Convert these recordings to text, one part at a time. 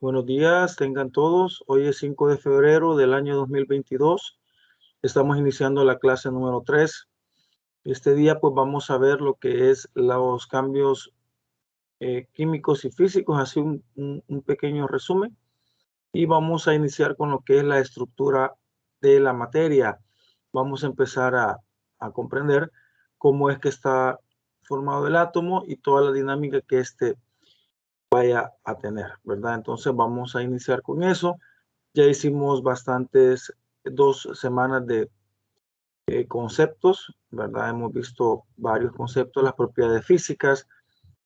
Buenos días, tengan todos. Hoy es 5 de febrero del año 2022. Estamos iniciando la clase número 3. Este día pues vamos a ver lo que es los cambios químicos y físicos, así un pequeño resumen. Y vamos a iniciar con lo que es la estructura de la materia. Vamos a empezar a comprender cómo es que está formado el átomo y toda la dinámica que vaya a tener, ¿verdad? Entonces vamos a iniciar con eso. Ya hicimos 2 semanas de conceptos, ¿verdad? Hemos visto varios conceptos, las propiedades físicas,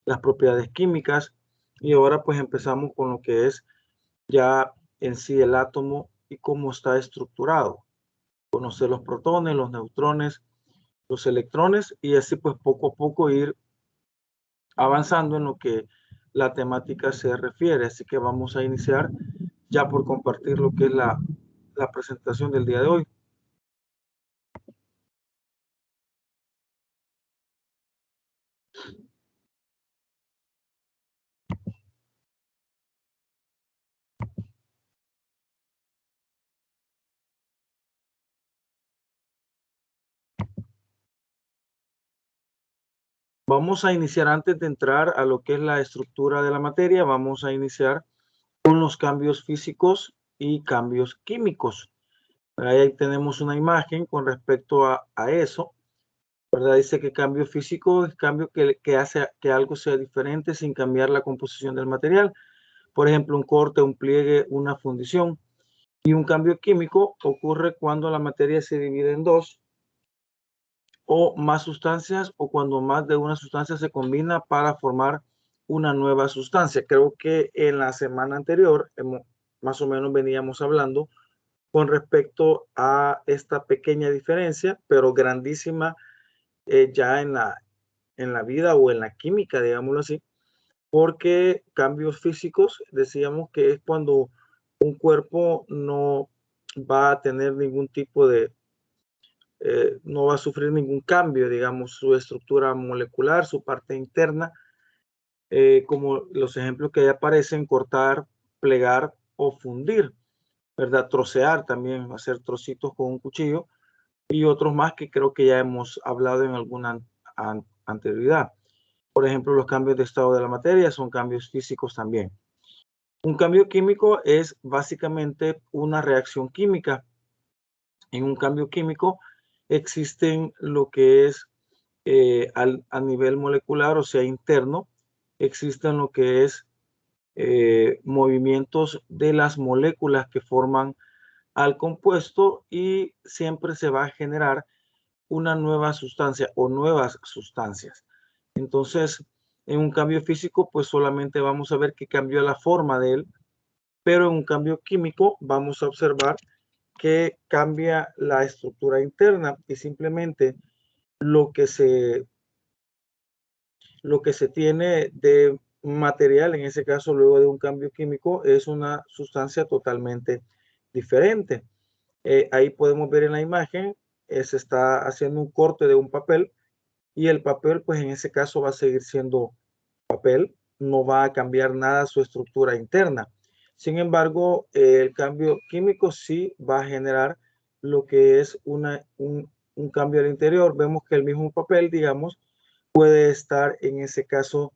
las propiedades químicas, y ahora pues empezamos con lo que es ya en sí el átomo y cómo está estructurado. Conocer los protones, los neutrones, los electrones, y así pues poco a poco ir avanzando en lo que la temática se refiere. Así que vamos a iniciar ya por compartir lo que es la presentación del día de hoy. Vamos a iniciar, antes de entrar a lo que es la estructura de la materia, vamos a iniciar con los cambios físicos y cambios químicos. Ahí tenemos una imagen con respecto a eso, ¿verdad? Dice que cambio físico es cambio que hace que algo sea diferente sin cambiar la composición del material. Por ejemplo, un corte, un pliegue, una fundición. Y un cambio químico ocurre cuando la materia se divide en dos o más sustancias, o cuando más de una sustancia se combina para formar una nueva sustancia. Creo que en la semana anterior más o menos veníamos hablando con respecto a esta pequeña diferencia, pero grandísima ya en la vida o en la química, digámoslo así, porque cambios físicos decíamos que es cuando un cuerpo no va a tener ningún tipo de no va a sufrir ningún cambio, digamos, su estructura molecular, su parte interna, como los ejemplos que ahí aparecen: cortar, plegar o fundir, ¿verdad? Trocear también, hacer trocitos con un cuchillo, y otros más que creo que ya hemos hablado en alguna anterioridad. Por ejemplo, los cambios de estado de la materia son cambios físicos también. Un cambio químico es básicamente una reacción química. En un cambio químico existen lo que es a nivel molecular, o sea, interno, existen lo que es movimientos de las moléculas que forman al compuesto, y siempre se va a generar una nueva sustancia o nuevas sustancias. Entonces, en un cambio físico, pues solamente vamos a ver que cambió la forma de él, pero en un cambio químico vamos a observar que cambia la estructura interna, y simplemente lo que se lo que se tiene de material, en ese caso luego de un cambio químico, es una sustancia totalmente diferente. Ahí podemos ver en la imagen, se está haciendo un corte de un papel, y el papel pues en ese caso va a seguir siendo papel, no va a cambiar nada su estructura interna. Sin embargo, el cambio químico sí va a generar lo que es un cambio al interior. Vemos que el mismo papel, digamos, puede estar en ese caso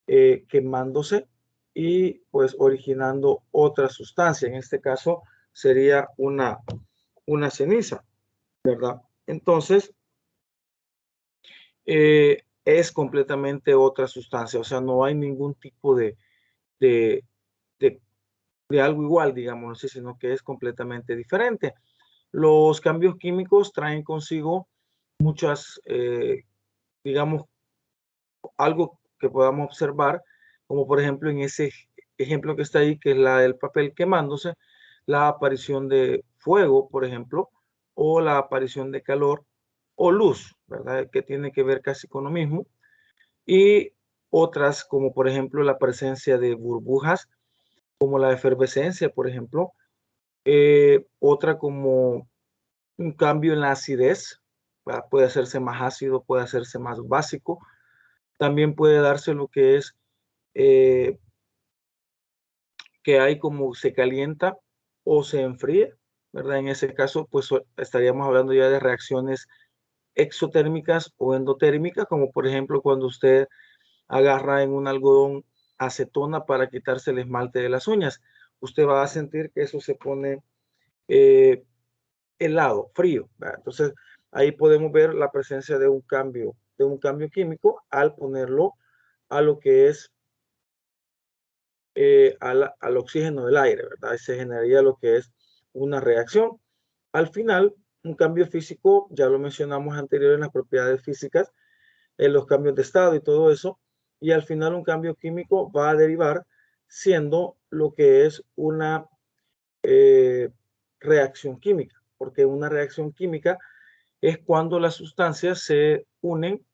quemándose y pues originando otra sustancia. En este caso sería una ceniza, ¿verdad? Entonces, es completamente otra sustancia, o sea, no hay ningún tipo de, de, de algo igual, digamos, ¿sí? Sino que es completamente diferente. Los cambios químicos traen consigo muchas, digamos, algo que podamos observar, como por ejemplo en ese ejemplo que está ahí, que es la del papel quemándose, la aparición de fuego, por ejemplo, o la aparición de calor o luz, ¿verdad? Que tiene que ver casi con lo mismo. Y otras, como por ejemplo la presencia de burbujas, como la efervescencia, por ejemplo. Otra como un cambio en la acidez, ¿verdad? Puede hacerse más ácido, puede hacerse más básico. También puede darse lo que es eh, que hay como se calienta o se enfría, ¿verdad? En ese caso, pues estaríamos hablando ya de reacciones exotérmicas o endotérmicas, como por ejemplo cuando usted agarra en un algodón acetona para quitarse el esmalte de las uñas. Usted va a sentir que eso se pone helado, frío, ¿verdad? Entonces, ahí podemos ver la presencia de un cambio químico al ponerlo a lo que es al oxígeno del aire, ¿verdad? Y se generaría lo que es una reacción. Al final, un cambio físico, ya lo mencionamos anterior en las propiedades físicas, en los cambios de estado y todo eso, y al final un cambio químico va a derivar siendo lo que es una reacción química, porque una reacción química es cuando las sustancias se unen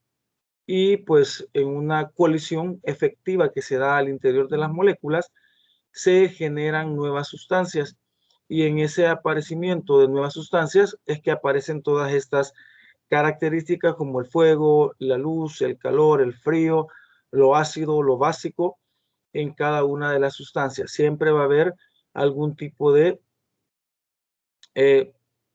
y pues en una colisión efectiva que se da al interior de las moléculas, se generan nuevas sustancias y en ese aparecimiento de nuevas sustancias es que aparecen todas estas características como el fuego, la luz, el calor, el frío, lo ácido, lo básico en cada una de las sustancias. Siempre va a haber algún tipo eh,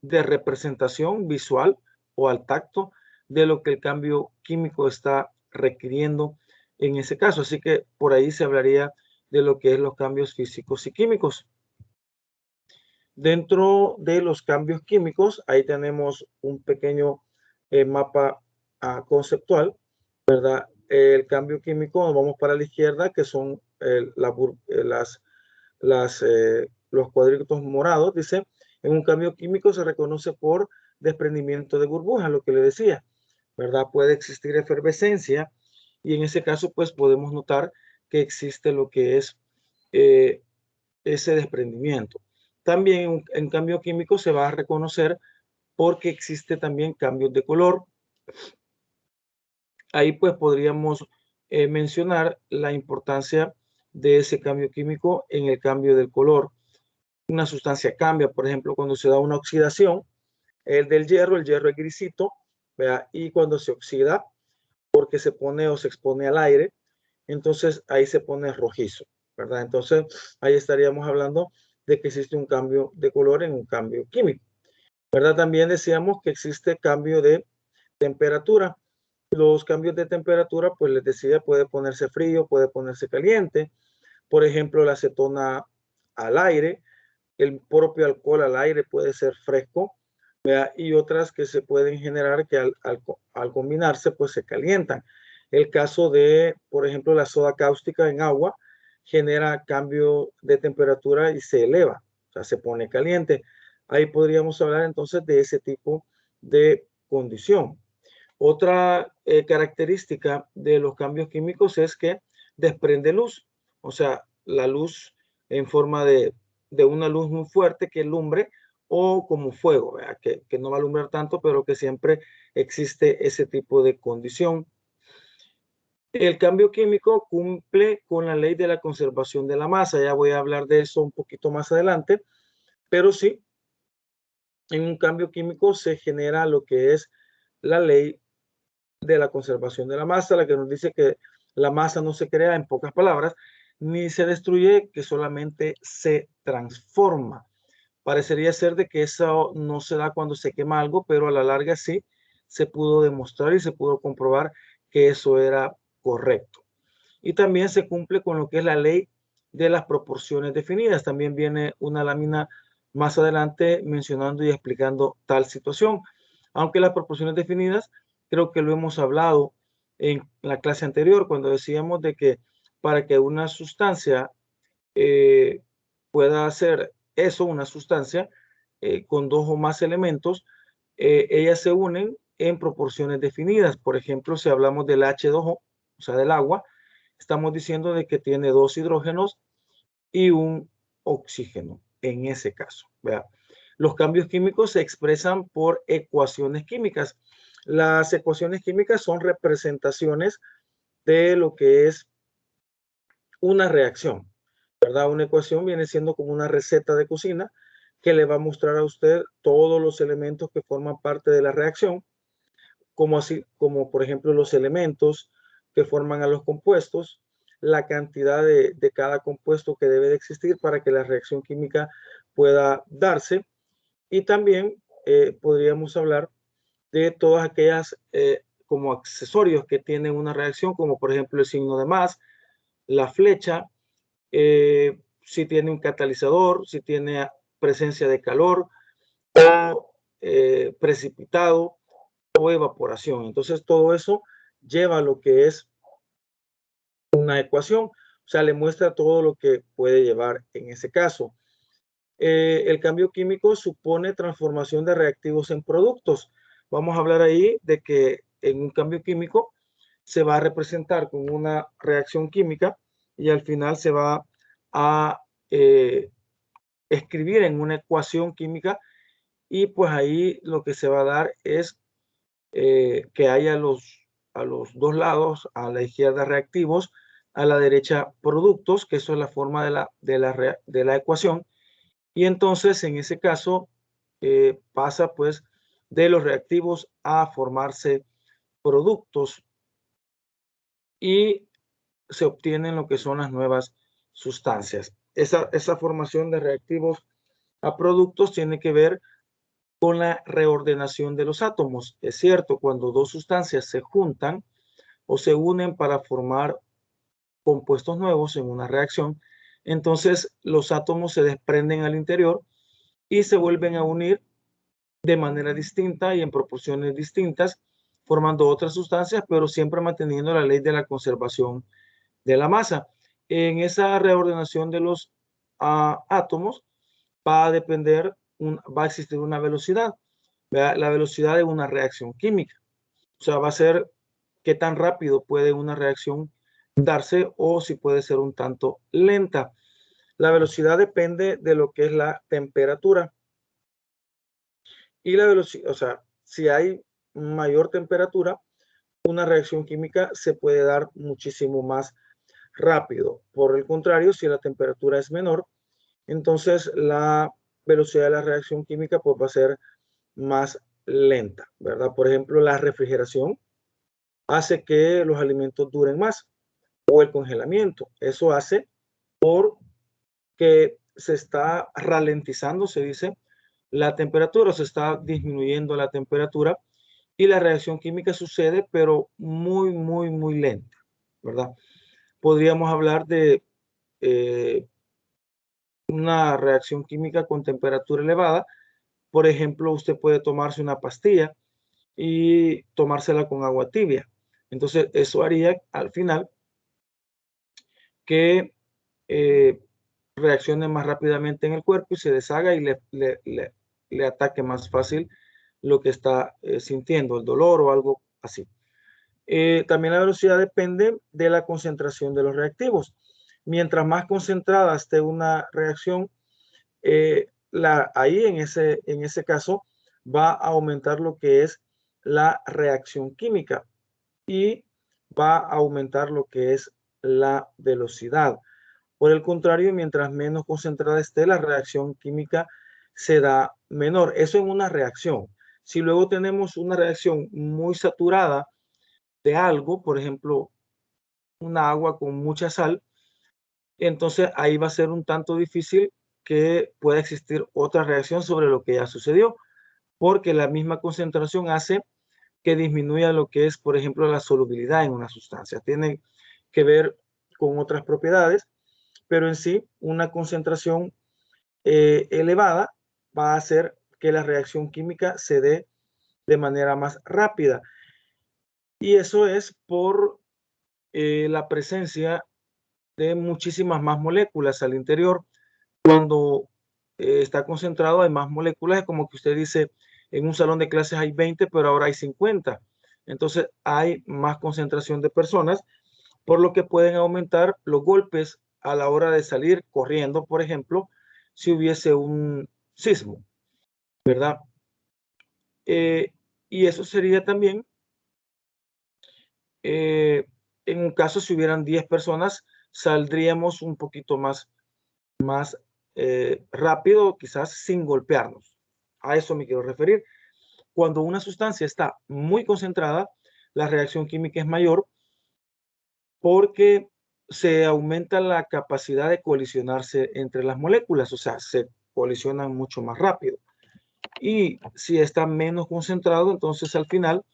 de representación visual o al tacto de lo que el cambio químico está requiriendo en ese caso. Así que por ahí se hablaría de lo que es los cambios físicos y químicos. Dentro de los cambios químicos, ahí tenemos un pequeño mapa conceptual, ¿verdad? El cambio químico, nos vamos para la izquierda, que son los cuadritos morados, dice, en un cambio químico se reconoce por desprendimiento de burbujas, lo que le decía, ¿verdad? Puede existir efervescencia y en ese caso, pues podemos notar que existe lo que es eh, ese desprendimiento. También en cambio químico se va a reconocer porque existe también cambios de color. Ahí pues podríamos mencionar la importancia de ese cambio químico en el cambio del color. Una sustancia cambia, por ejemplo, cuando se da una oxidación, el hierro es grisito, ¿verdad? Y cuando se oxida, porque se pone o se expone al aire, entonces ahí se pone rojizo, ¿verdad? Entonces ahí estaríamos hablando de que existe un cambio de color en un cambio químico, ¿verdad? También decíamos que existe cambio de temperatura. Los cambios de temperatura, pues les decía, puede ponerse frío, puede ponerse caliente. Por ejemplo, la acetona al aire, el propio alcohol al aire puede ser fresco, ¿verdad? Y otras que se pueden generar que al combinarse pues se calientan. El caso de, por ejemplo, la soda cáustica en agua genera cambio de temperatura y se eleva, o sea, se pone caliente. Ahí podríamos hablar entonces de ese tipo de condición. Otra característica de los cambios químicos es que desprende luz, o sea, la luz en forma de una luz muy fuerte que lumbre o como fuego, que no va a alumbrar tanto, pero que siempre existe ese tipo de condición. El cambio químico cumple con la ley de la conservación de la masa. Ya voy a hablar de eso un poquito más adelante, pero sí, en un cambio químico se genera lo que es la ley de la conservación de la masa, la que nos dice que la masa no se crea, en pocas palabras, ni se destruye, que solamente se transforma. Parecería ser de que eso no se da cuando se quema algo, pero a la larga sí se pudo demostrar y se pudo comprobar que eso era correcto. Y también se cumple con lo que es la ley de las proporciones definidas. También viene una lámina más adelante mencionando y explicando tal situación. Aunque las proporciones definidas, creo que lo hemos hablado en la clase anterior, cuando decíamos de que para que una sustancia pueda hacer eso, una sustancia con dos o más elementos, ellas se unen en proporciones definidas. Por ejemplo, si hablamos del H2O, o sea, del agua, estamos diciendo de que tiene dos hidrógenos y un oxígeno en ese caso, ¿verdad? Los cambios químicos se expresan por ecuaciones químicas. Las ecuaciones químicas son representaciones de lo que es una reacción, ¿verdad? Una ecuación viene siendo como una receta de cocina que le va a mostrar a usted todos los elementos que forman parte de la reacción, como así como por ejemplo los elementos que forman a los compuestos, la cantidad de cada compuesto que debe de existir para que la reacción química pueda darse. Y también podríamos hablar de todas aquellas como accesorios que tienen una reacción, como por ejemplo el signo de más, la flecha, si tiene un catalizador, si tiene presencia de calor o precipitado o evaporación. Entonces todo eso lleva a lo que es una ecuación, o sea, le muestra todo lo que puede llevar en ese caso. El cambio químico supone transformación de reactivos en productos. Vamos a hablar ahí de que en un cambio químico se va a representar con una reacción química y al final se va a escribir en una ecuación química y pues ahí lo que se va a dar es que haya a los dos lados, a la izquierda reactivos, a la derecha productos, que eso es la forma de la ecuación. Y entonces en ese caso pasa pues de los reactivos a formarse productos y se obtienen lo que son las nuevas sustancias. Esa formación de reactivos a productos tiene que ver con la reordenación de los átomos. Es cierto, cuando dos sustancias se juntan o se unen para formar compuestos nuevos en una reacción, entonces los átomos se desprenden al interior y se vuelven a unir de manera distinta y en proporciones distintas, formando otras sustancias, pero siempre manteniendo la ley de la conservación de la masa. En esa reordenación de los átomos va a depender, va a existir una velocidad, ¿verdad? La velocidad de una reacción química. O sea, va a ser qué tan rápido puede una reacción darse o si puede ser un tanto lenta. La velocidad depende de lo que es la temperatura y la velocidad, o sea, si hay mayor temperatura, una reacción química se puede dar muchísimo más rápido. Por el contrario, si la temperatura es menor, entonces la velocidad de la reacción química pues va a ser más lenta, ¿verdad? Por ejemplo, la refrigeración hace que los alimentos duren más o el congelamiento. Eso hace que se está ralentizando, se dice, la temperatura, se está disminuyendo la temperatura y la reacción química sucede, pero muy, muy, muy lenta, ¿verdad? Podríamos hablar de una reacción química con temperatura elevada. Por ejemplo, usted puede tomarse una pastilla y tomársela con agua tibia. Entonces, eso haría al final que reaccione más rápidamente en el cuerpo y se deshaga y le ataque más fácil lo que está sintiendo, el dolor o algo así. También la velocidad depende de la concentración de los reactivos. Mientras más concentrada esté una reacción, ahí en ese caso va a aumentar lo que es la reacción química y va a aumentar lo que es la velocidad. Por el contrario, mientras menos concentrada esté, la reacción química se da menor. Eso en una reacción. Si luego tenemos una reacción muy saturada de algo, por ejemplo, una agua con mucha sal, entonces ahí va a ser un tanto difícil que pueda existir otra reacción sobre lo que ya sucedió, porque la misma concentración hace que disminuya lo que es, por ejemplo, la solubilidad en una sustancia. Tiene que ver con otras propiedades, pero en sí una concentración elevada va a hacer que la reacción química se dé de manera más rápida. Y eso es por la presencia de muchísimas más moléculas al interior. Cuando está concentrado hay más moléculas, es como que usted dice, en un salón de clases hay 20, pero ahora hay 50. Entonces hay más concentración de personas, por lo que pueden aumentar los golpes a la hora de salir corriendo, por ejemplo, si hubiese un sismo, ¿verdad? Y eso sería también, en un caso, si hubieran 10 personas, saldríamos un poquito más rápido, quizás sin golpearnos. A eso me quiero referir. Cuando una sustancia está muy concentrada, la reacción química es mayor porque se aumenta la capacidad de colisionarse entre las moléculas, o sea, se colisionan mucho más rápido. Y si está menos concentrado, entonces al final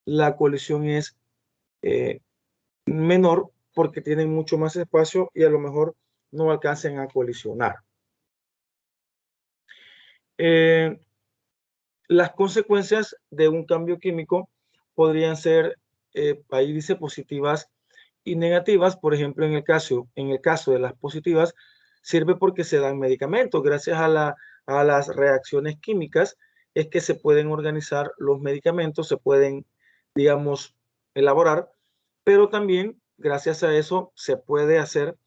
la colisión es menor porque tienen mucho más espacio y a lo mejor no alcancen a colisionar. Las consecuencias de un cambio químico podrían ser, ahí dice positivas y negativas. Por ejemplo, en el caso de las positivas, sirve porque se dan medicamentos. Gracias a las reacciones químicas es que se pueden organizar los medicamentos, se pueden, digamos, elaborar, pero también gracias a eso se puede hacer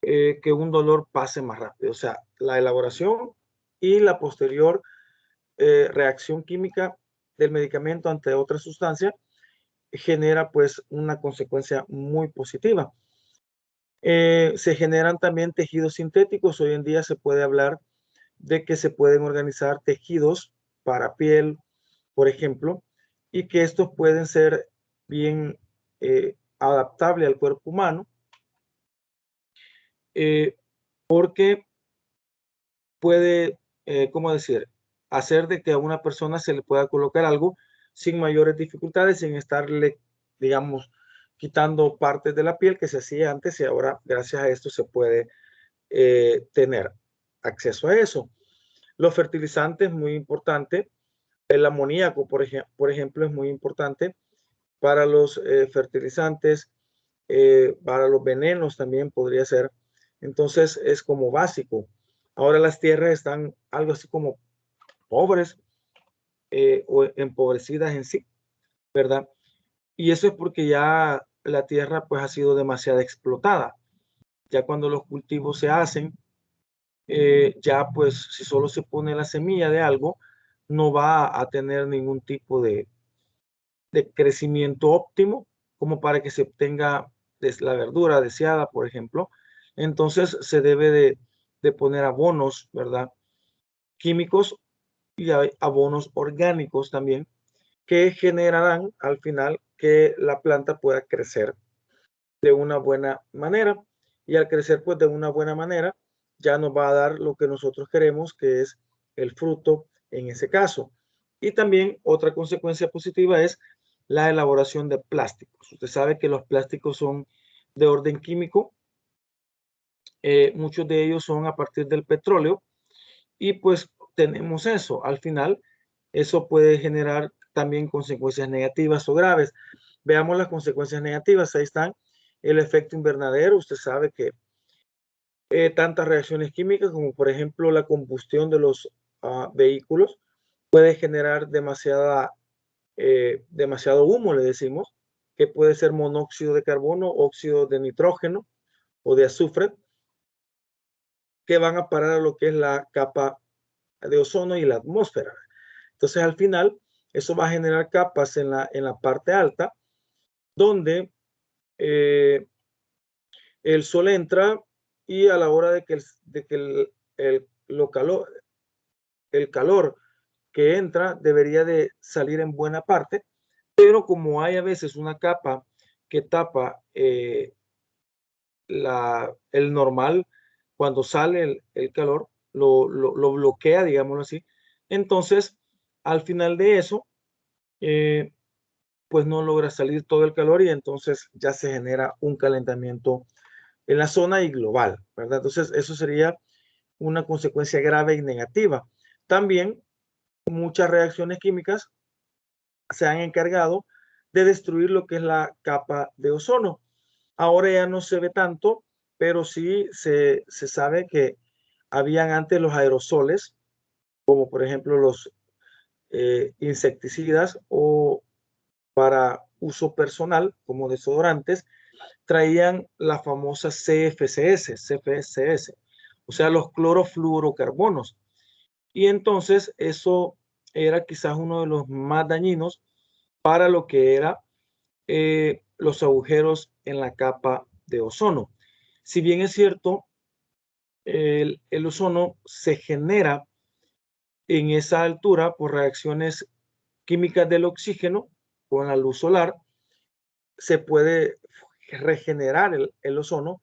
que un dolor pase más rápido. O sea, la elaboración y la posterior reacción química del medicamento ante otra sustancia genera pues una consecuencia muy positiva. Se generan también tejidos sintéticos. Hoy en día se puede hablar de que se pueden organizar tejidos para piel, por ejemplo, y que estos pueden ser bien adaptables al cuerpo humano, porque puede, ¿cómo decir?, hacer de que a una persona se le pueda colocar algo sin mayores dificultades, sin estarle, digamos, quitando partes de la piel que se hacía antes y ahora gracias a esto se puede tener acceso a eso. Los fertilizantes, muy importante. El amoníaco, por ejemplo, es muy importante para los fertilizantes, para los venenos también podría ser. Entonces es como básico. Ahora las tierras están algo así como pobres o empobrecidas en sí, ¿verdad? Y eso es porque ya la tierra pues ha sido demasiado explotada. Ya cuando los cultivos se hacen, ya pues si solo se pone la semilla de algo, no va a tener ningún tipo de crecimiento óptimo como para que se obtenga la verdura deseada, por ejemplo. Entonces se debe de poner abonos, ¿verdad? Químicos y abonos orgánicos también, que generarán al final que la planta pueda crecer de una buena manera. Y al crecer pues de una buena manera, ya nos va a dar lo que nosotros queremos, que es el fruto en ese caso. Y también otra consecuencia positiva es la elaboración de plásticos. Usted sabe que los plásticos son de orden químico. Muchos de ellos son a partir del petróleo y pues tenemos eso. Al final, eso puede generar también consecuencias negativas o graves. Veamos las consecuencias negativas. Ahí están. El efecto invernadero. Usted sabe que tantas reacciones químicas como por ejemplo la combustión de los vehículos puede generar demasiado humo, le decimos, que puede ser monóxido de carbono, óxido de nitrógeno o de azufre, que van a parar a lo que es la capa de ozono y la atmósfera. Entonces, al final, eso va a generar capas en la parte alta, donde el sol entra y a la hora de que el calor que entra debería de salir en buena parte, pero como hay a veces una capa que tapa el normal, cuando sale el calor, lo bloquea, digámoslo así. Entonces, al final de eso, pues no logra salir todo el calor y entonces ya se genera un calentamiento en la zona y global, ¿verdad? Entonces, eso sería una consecuencia grave y negativa. También muchas reacciones químicas se han encargado de destruir lo que es la capa de ozono. Ahora ya no se ve tanto, pero sí se sabe que habían antes los aerosoles, como por ejemplo los insecticidas o para uso personal, como desodorantes, traían la famosa CFCs, o sea, los clorofluorocarbonos. Y entonces eso era quizás uno de los más dañinos para lo que era los agujeros en la capa de ozono. Si bien es cierto, el ozono se genera en esa altura por reacciones químicas del oxígeno con la luz solar, se puede regenerar el ozono,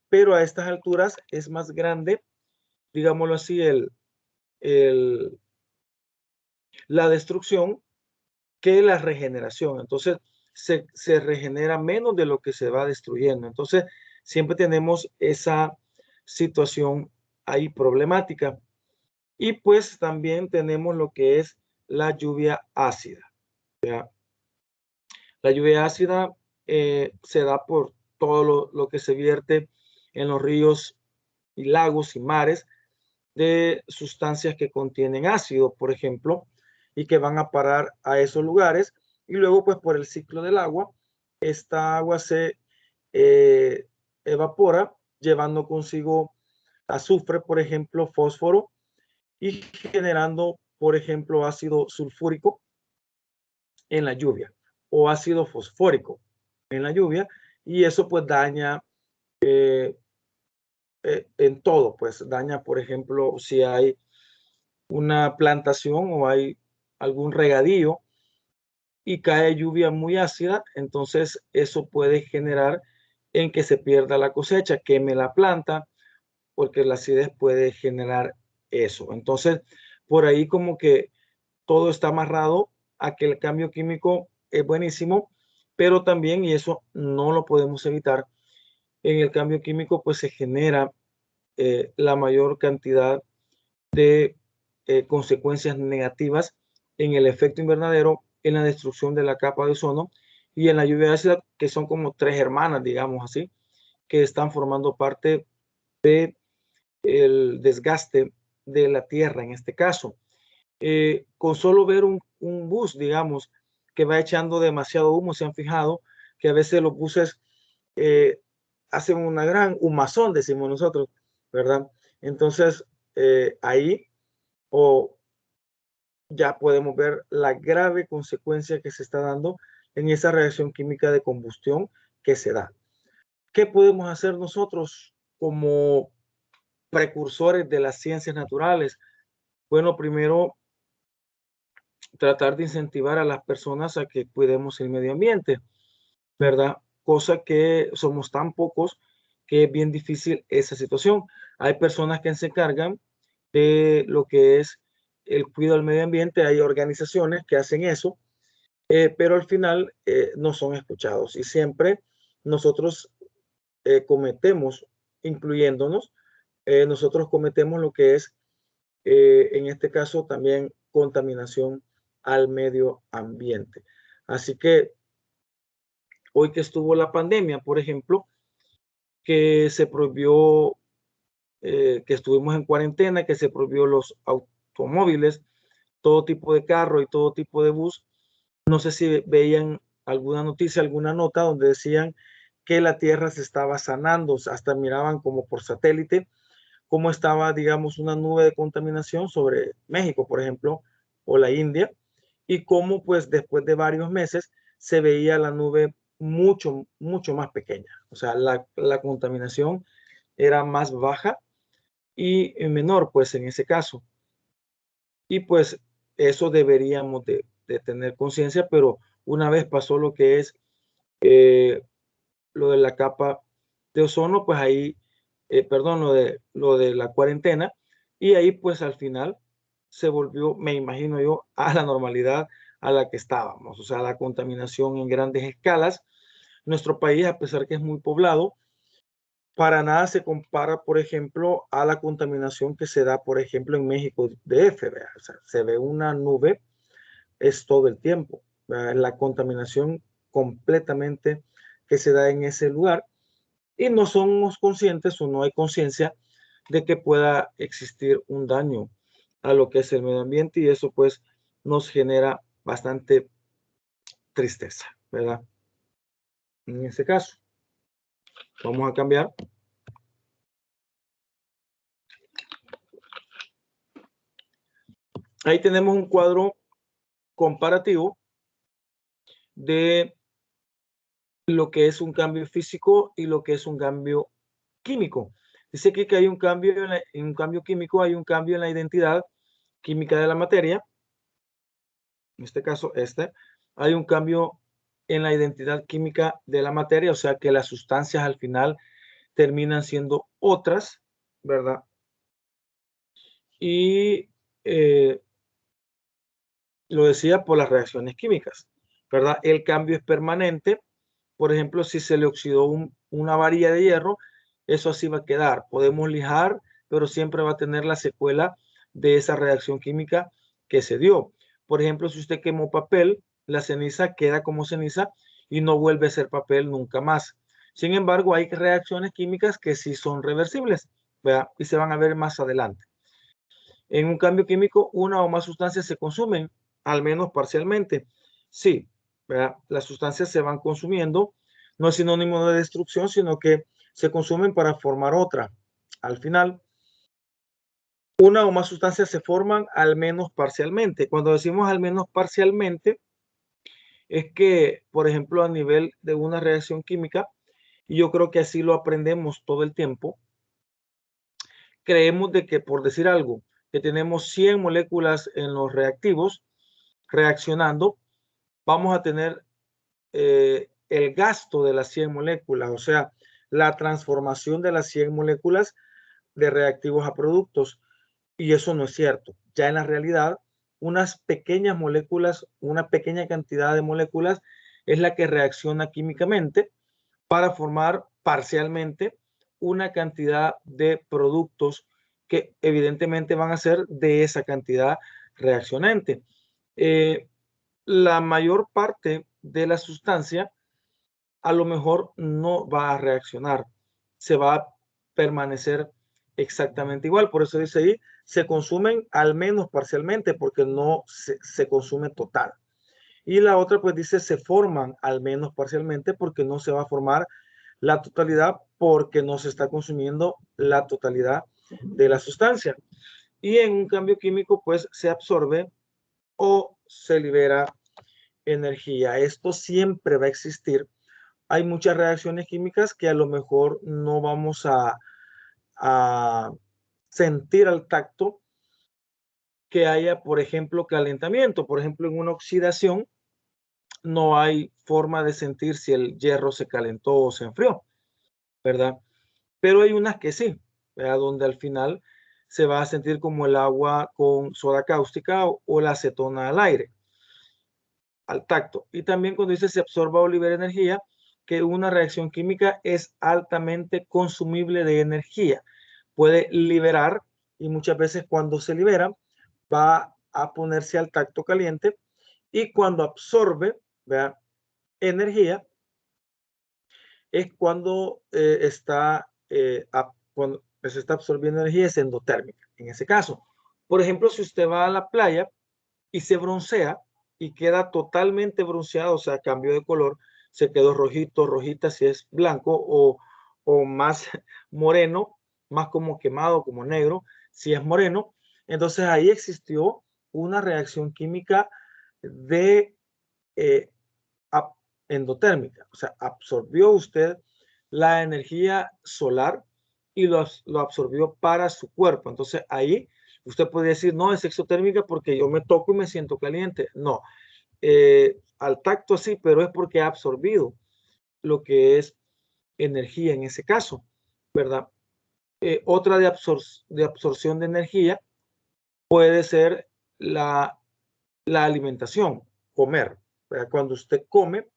pero a estas alturas es más grande, digámoslo así, la destrucción que la regeneración. Entonces, se regenera menos de lo que se va destruyendo. Entonces, siempre tenemos esa situación ahí problemática. Y pues también tenemos lo que es la lluvia ácida. ¿Ya? La lluvia ácida se da por todo lo que se vierte en los ríos y lagos y mares de sustancias que contienen ácido, por ejemplo, y que van a parar a esos lugares. Y luego, pues por el ciclo del agua, esta agua se evapora, llevando consigo azufre, por ejemplo, fósforo, y generando, por ejemplo, ácido sulfúrico en la lluvia o ácido fosfórico en la lluvia, y eso pues daña en todo, pues daña, por ejemplo, si hay una plantación o hay algún regadío y cae lluvia muy ácida, entonces eso puede generar en que se pierda la cosecha, queme la planta, porque la acidez puede generar eso. Entonces, por ahí como que todo está amarrado a que el cambio químico es buenísimo, pero también, y eso no lo podemos evitar, en el cambio químico pues se genera la mayor cantidad de consecuencias negativas en el efecto invernadero, en la destrucción de la capa de ozono y en la lluvia ácida, que son como tres hermanas, digamos así, que están formando parte del desgaste de la Tierra en este caso. Con solo ver un bus, digamos, que va echando demasiado humo, se han fijado que a veces los buses eh, hacen una gran humazón, decimos nosotros, ¿verdad? Entonces, ahí o ya podemos ver la grave consecuencia que se está dando en esa reacción química de combustión que se da. ¿Qué podemos hacer nosotros como precursores de las ciencias naturales? Bueno, primero tratar de incentivar a las personas a que cuidemos el medio ambiente, ¿verdad? Cosa que somos tan pocos que es bien difícil esa situación. Hay personas que se encargan de lo que es el cuidado del medio ambiente, hay organizaciones que hacen eso, pero al final no son escuchados y siempre nosotros cometemos, incluyéndonos, nosotros cometemos lo que es, en este caso, también contaminación al medio ambiente. Así que hoy que estuvo la pandemia, por ejemplo, que se prohibió, que estuvimos en cuarentena, que se prohibió los automóviles, todo tipo de carro y todo tipo de bus. No sé si veían alguna noticia, alguna nota donde decían que la Tierra se estaba sanando, hasta miraban como por satélite cómo estaba, digamos, una nube de contaminación sobre México, por ejemplo, o la India, y cómo pues después de varios meses se veía la nube mucho, mucho más pequeña. O sea, la contaminación era más baja y menor, pues en ese caso. Y pues eso deberíamos de tener conciencia, pero una vez pasó lo que es eh, lo de la capa de ozono, pues ahí, perdón, lo de la cuarentena, y ahí pues al final se volvió, me imagino yo, a la normalidad a la que estábamos, o sea, la contaminación en grandes escalas. Nuestro país, a pesar que es muy poblado, para nada se compara, por ejemplo, a la contaminación que se da, por ejemplo, en México DF. O sea, se ve una nube, es todo el tiempo. ¿Verdad? La contaminación completamente que se da en ese lugar y no somos conscientes o no hay conciencia de que pueda existir un daño a lo que es el medio ambiente y eso pues nos genera bastante tristeza, ¿verdad? En este caso, vamos a cambiar. Ahí tenemos un cuadro comparativo de lo que es un cambio físico y lo que es un cambio químico. Dice que hay un cambio en un cambio químico, hay un cambio en la identidad química de la materia, en este caso hay un cambio en la identidad química de la materia, o sea que las sustancias al final terminan siendo otras, ¿verdad? Y lo decía por las reacciones químicas, ¿verdad? El cambio es permanente. Por ejemplo, si se le oxidó una varilla de hierro, eso así va a quedar. Podemos lijar, pero siempre va a tener la secuela de esa reacción química que se dio. Por ejemplo, si usted quemó papel, la ceniza queda como ceniza y no vuelve a ser papel nunca más. Sin embargo, hay reacciones químicas que sí son reversibles, ¿verdad? Y se van a ver más adelante. En un cambio químico, una o más sustancias se consumen, al menos parcialmente. Sí, ¿verdad? Las sustancias se van consumiendo, no es sinónimo de destrucción, sino que se consumen para formar otra. Al final, una o más sustancias se forman al menos parcialmente. Cuando decimos al menos parcialmente, es que, por ejemplo, a nivel de una reacción química, y yo creo que así lo aprendemos todo el tiempo, creemos de que, por decir algo, que tenemos 100 moléculas en los reactivos reaccionando, vamos a tener el gasto de las 100 moléculas, o sea, la transformación de las 100 moléculas de reactivos a productos. Y eso no es cierto. Ya en la realidad, unas pequeñas moléculas, una pequeña cantidad de moléculas es la que reacciona químicamente para formar parcialmente una cantidad de productos que evidentemente van a ser de esa cantidad reaccionante. La mayor parte de la sustancia a lo mejor no va a reaccionar, se va a permanecer exactamente igual. Por eso dice ahí, se consumen al menos parcialmente porque no se consume total. Y la otra pues dice, se forman al menos parcialmente porque no se va a formar la totalidad porque no se está consumiendo la totalidad de la sustancia. Y en un cambio químico pues se absorbe o se libera energía. Esto siempre va a existir. Hay muchas reacciones químicas que a lo mejor no vamos a sentir al tacto que haya, por ejemplo, calentamiento. Por ejemplo, en una oxidación no hay forma de sentir si el hierro se calentó o se enfrió, ¿verdad? Pero hay unas que sí, ¿verdad? Donde al final se va a sentir como el agua con soda cáustica o la acetona al aire, al tacto. Y también cuando dice se absorba o libera energía, que una reacción química es altamente consumible de energía. Puede liberar y muchas veces cuando se libera va a ponerse al tacto caliente y cuando absorbe, ¿verdad?, energía es cuando cuando se está absorbiendo energía es endotérmica. En ese caso, por ejemplo, si usted va a la playa y se broncea y queda totalmente bronceado, o sea, cambio de color, se quedó rojito, rojita si es blanco o más moreno, más como quemado, como negro, si es moreno. Entonces ahí existió una reacción química de eh, endotérmica, o sea, absorbió usted la energía solar y lo absorbió para su cuerpo. Entonces ahí usted puede decir, no, es exotérmica porque yo me toco y me siento caliente. No, al tacto sí, pero es porque ha absorbido lo que es energía en ese caso, ¿verdad? Otra de absorción de energía puede ser la alimentación, comer, ¿verdad? Cuando usted come,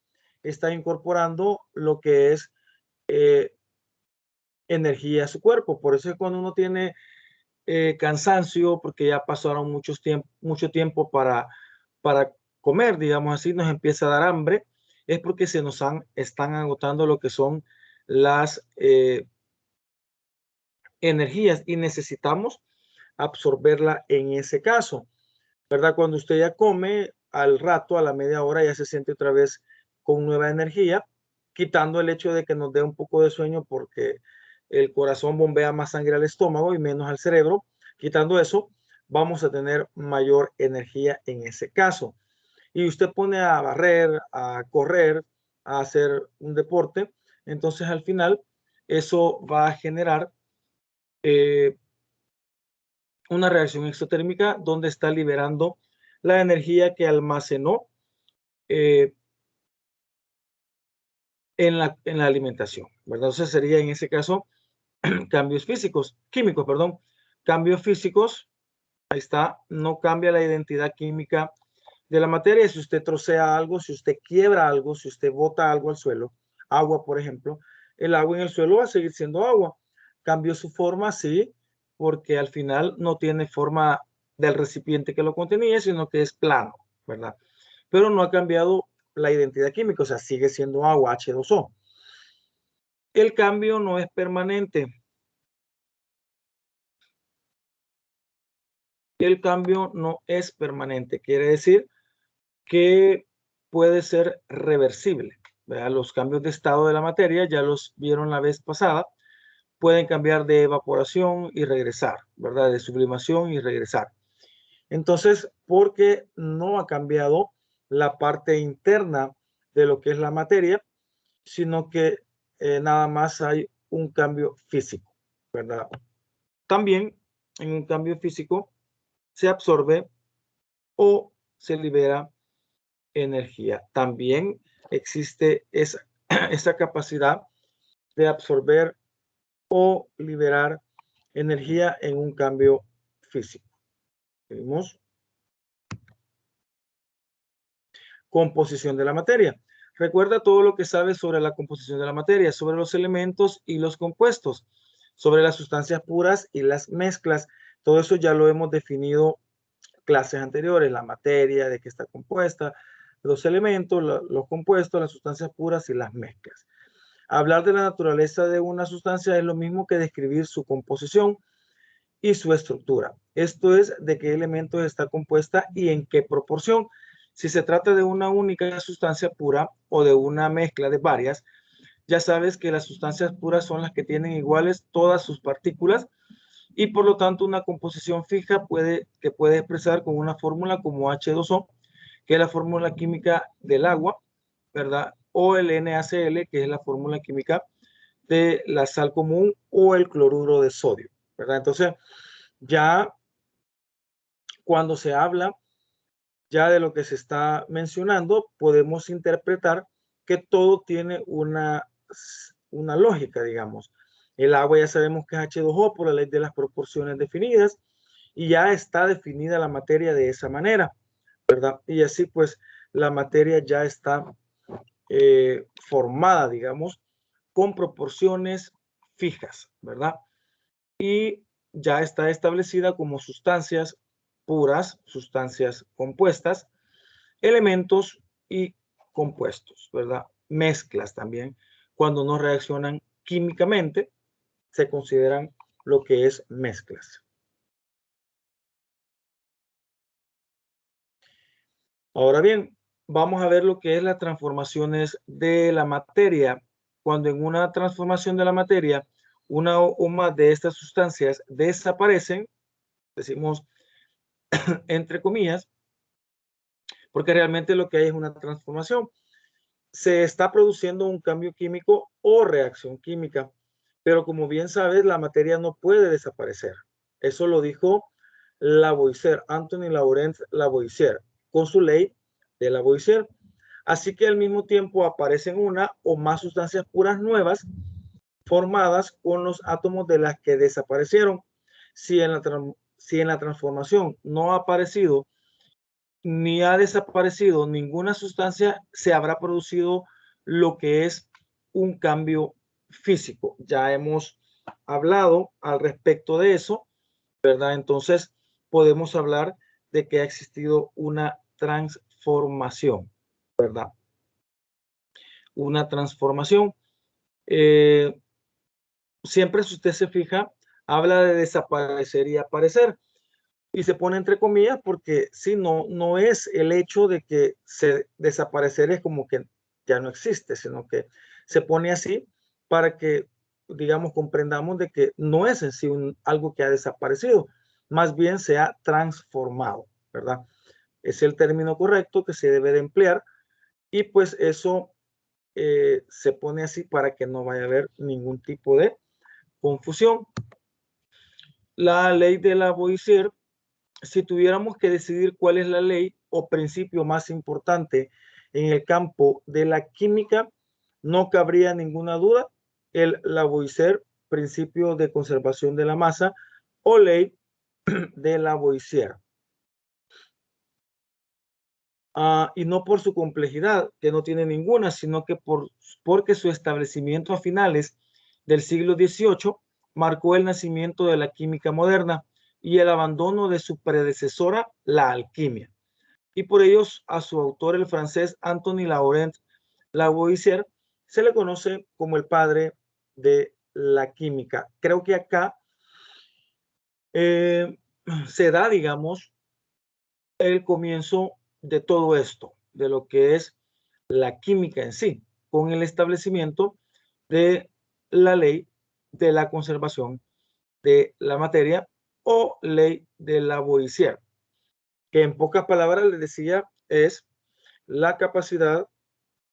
está incorporando lo que es eh, energía a su cuerpo. Por eso es cuando uno tiene cansancio, porque ya pasaron mucho tiempo para comer, digamos así, nos empieza a dar hambre, es porque están agotando lo que son las energías y necesitamos absorberla en ese caso, ¿verdad? Cuando usted ya come, al rato, a la media hora, ya se siente otra vez con nueva energía, quitando el hecho de que nos dé un poco de sueño porque el corazón bombea más sangre al estómago y menos al cerebro. Quitando eso, vamos a tener mayor energía en ese caso. Y usted pone a barrer, a correr, a hacer un deporte, entonces al final eso va a generar eh, una reacción exotérmica donde está liberando la energía que almacenó eh, en la alimentación, ¿verdad? Entonces sería en ese caso cambios físicos, químicos, perdón, cambios físicos, ahí está, no cambia la identidad química de la materia. Si usted trocea algo, si usted quiebra algo, si usted bota algo al suelo, agua, por ejemplo, el agua en el suelo va a seguir siendo agua. Cambió su forma, sí, porque al final no tiene forma del recipiente que lo contenía, sino que es plano, ¿verdad? Pero no ha cambiado la identidad química, o sea, sigue siendo agua, H2O. El cambio no es permanente. El cambio no es permanente, quiere decir que puede ser reversible, ¿verdad? Los cambios de estado de la materia, ya los vieron la vez pasada, pueden cambiar de evaporación y regresar, ¿verdad? De sublimación y regresar. Entonces, porque no ha cambiado la parte interna de lo que es la materia, sino que nada más hay un cambio físico, ¿verdad? También en un cambio físico se absorbe o se libera energía. También existe esa capacidad de absorber o liberar energía en un cambio físico. Seguimos. Composición de la materia. Recuerda todo lo que sabes sobre la composición de la materia, sobre los elementos y los compuestos, sobre las sustancias puras y las mezclas. Todo eso ya lo hemos definido clases anteriores, la materia, de qué está compuesta, los elementos, los compuestos, las sustancias puras y las mezclas. Hablar de la naturaleza de una sustancia es lo mismo que describir su composición y su estructura. Esto es de qué elementos está compuesta y en qué proporción. Si se trata de una única sustancia pura o de una mezcla de varias, ya sabes que las sustancias puras son las que tienen iguales todas sus partículas y por lo tanto una composición fija que puede expresar con una fórmula como H2O, que es la fórmula química del agua, ¿verdad? O el NaCl, que es la fórmula química de la sal común o el cloruro de sodio, ¿verdad? Entonces, ya cuando se habla ya de lo que se está mencionando, podemos interpretar que todo tiene una lógica, digamos. El agua ya sabemos que es H2O por la ley de las proporciones definidas y ya está definida la materia de esa manera, ¿verdad? Y así pues la materia ya está formada, digamos, con proporciones fijas, ¿verdad? Y ya está establecida como sustancias puras, sustancias compuestas, elementos y compuestos, ¿verdad? Mezclas también. Cuando no reaccionan químicamente, se consideran lo que es mezclas. Ahora bien, vamos a ver lo que es las transformaciones de la materia. Cuando en una transformación de la materia, una o más de estas sustancias desaparecen, decimos entre comillas, porque realmente lo que hay es una transformación. Se está produciendo un cambio químico o reacción química, pero como bien sabes, la materia no puede desaparecer. Eso lo dijo Lavoisier, Anthony Laurent Lavoisier, con su ley de Lavoisier. Así que al mismo tiempo aparecen una o más sustancias puras nuevas formadas con los átomos de las que desaparecieron. Si en la transformación no ha aparecido ni ha desaparecido ninguna sustancia, se habrá producido lo que es un cambio físico. Ya hemos hablado al respecto de eso, ¿verdad? Entonces podemos hablar de que ha existido una transformación, ¿verdad? Una transformación. Eh, Siempre, si usted se fija, habla de desaparecer y aparecer. Y se pone entre comillas porque sí, no es el hecho de que se desaparecer es como que ya no existe, sino que se pone así para que, digamos, comprendamos de que no es en sí algo que ha desaparecido, más bien se ha transformado, ¿verdad? Es el término correcto que se debe de emplear y pues eso se pone así para que no vaya a haber ningún tipo de confusión. La ley de Lavoisier, si tuviéramos que decidir cuál es la ley o principio más importante en el campo de la química, no cabría ninguna duda el Lavoisier, principio de conservación de la masa, o ley de Lavoisier. Y no por su complejidad, que no tiene ninguna, sino que porque su establecimiento a finales del siglo XVIII marcó el nacimiento de la química moderna y el abandono de su predecesora, la alquimia. Y por ellos a su autor, el francés Antoine Laurent Lavoisier, se le conoce como el padre de la química. Creo que acá se da, digamos, el comienzo de todo esto, de lo que es la química en sí, con el establecimiento de la ley de la conservación de la materia o ley de Lavoisier, que en pocas palabras les decía es la capacidad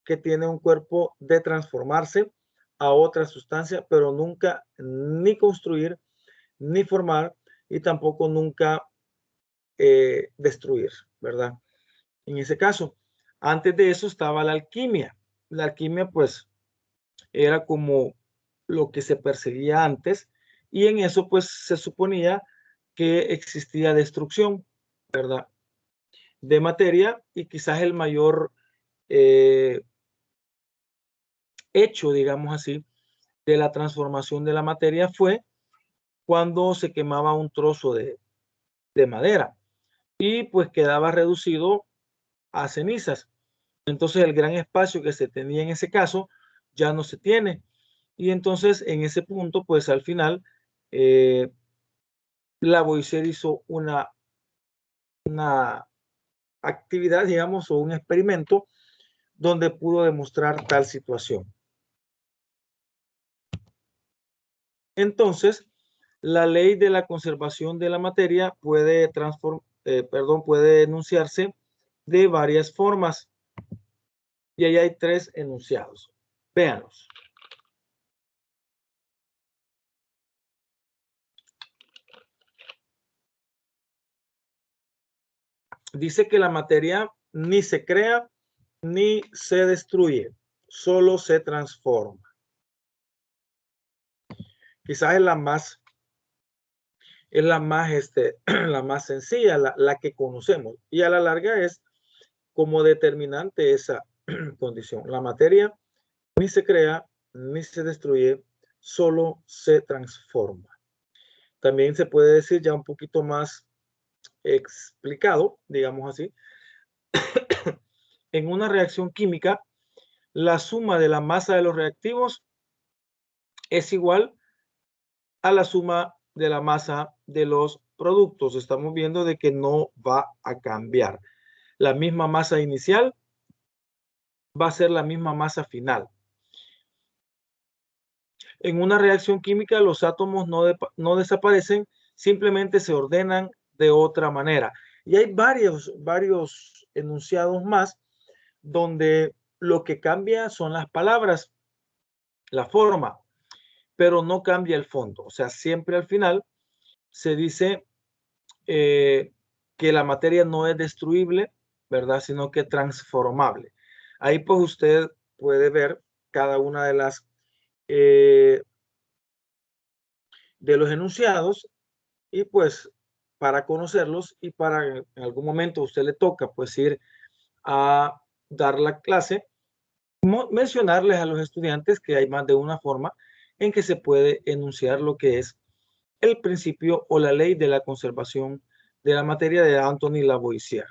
que tiene un cuerpo de transformarse a otra sustancia, pero nunca ni construir, ni formar, y tampoco nunca destruir, ¿verdad? En ese caso, antes de eso estaba la alquimia. La alquimia, pues, era como lo que se perseguía antes, y en eso, pues, se suponía que existía destrucción, ¿verdad? De materia, y quizás el mayor hecho, digamos así, de la transformación de la materia fue cuando se quemaba un trozo de madera y pues quedaba reducido a cenizas. Entonces el gran espacio que se tenía en ese caso ya no se tiene. Y entonces en ese punto, pues al final, Lavoisier hizo una actividad, digamos, o un experimento donde pudo demostrar tal situación. Entonces, la ley de la conservación de la materia puede puede enunciarse de varias formas. Y ahí hay 3 enunciados. Véanlos. Dice que la materia ni se crea ni se destruye, solo se transforma. Quizás es la más la más sencilla, la que conocemos, y a la larga es como determinante esa condición. La materia ni se crea ni se destruye, solo se transforma. También se puede decir ya un poquito más explicado, digamos así, en una reacción química, la suma de la masa de los reactivos es igual a la suma de la masa de los productos. Estamos viendo de que no va a cambiar. La misma masa inicial va a ser la misma masa final. En una reacción química, los átomos no desaparecen, simplemente se ordenan de otra manera. Y hay varios enunciados más donde lo que cambia son las palabras, la forma, pero no cambia el fondo. O sea, siempre al final se dice que la materia no es destruible, ¿verdad? Sino que transformable. Ahí pues usted puede ver cada una de las de los enunciados y pues para conocerlos y para en algún momento usted le toca pues ir a dar la clase, mencionarles a los estudiantes que hay más de una forma en que se puede enunciar lo que es el principio o la ley de la conservación de la materia de Antoine Lavoisier.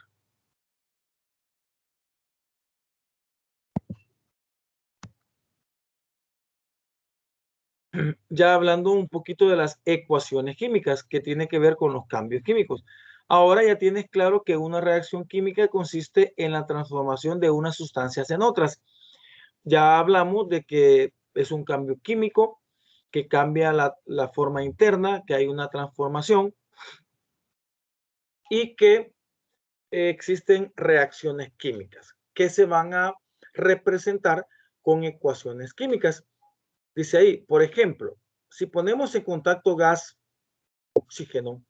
Ya hablando un poquito de las ecuaciones químicas que tiene que ver con los cambios químicos. Ahora ya tienes claro que una reacción química consiste en la transformación de unas sustancias en otras. Ya hablamos de que es un cambio químico, que cambia la forma interna, que hay una transformación y que existen reacciones químicas que se van a representar con ecuaciones químicas. Dice ahí, por ejemplo, si ponemos en contacto gas oxígeno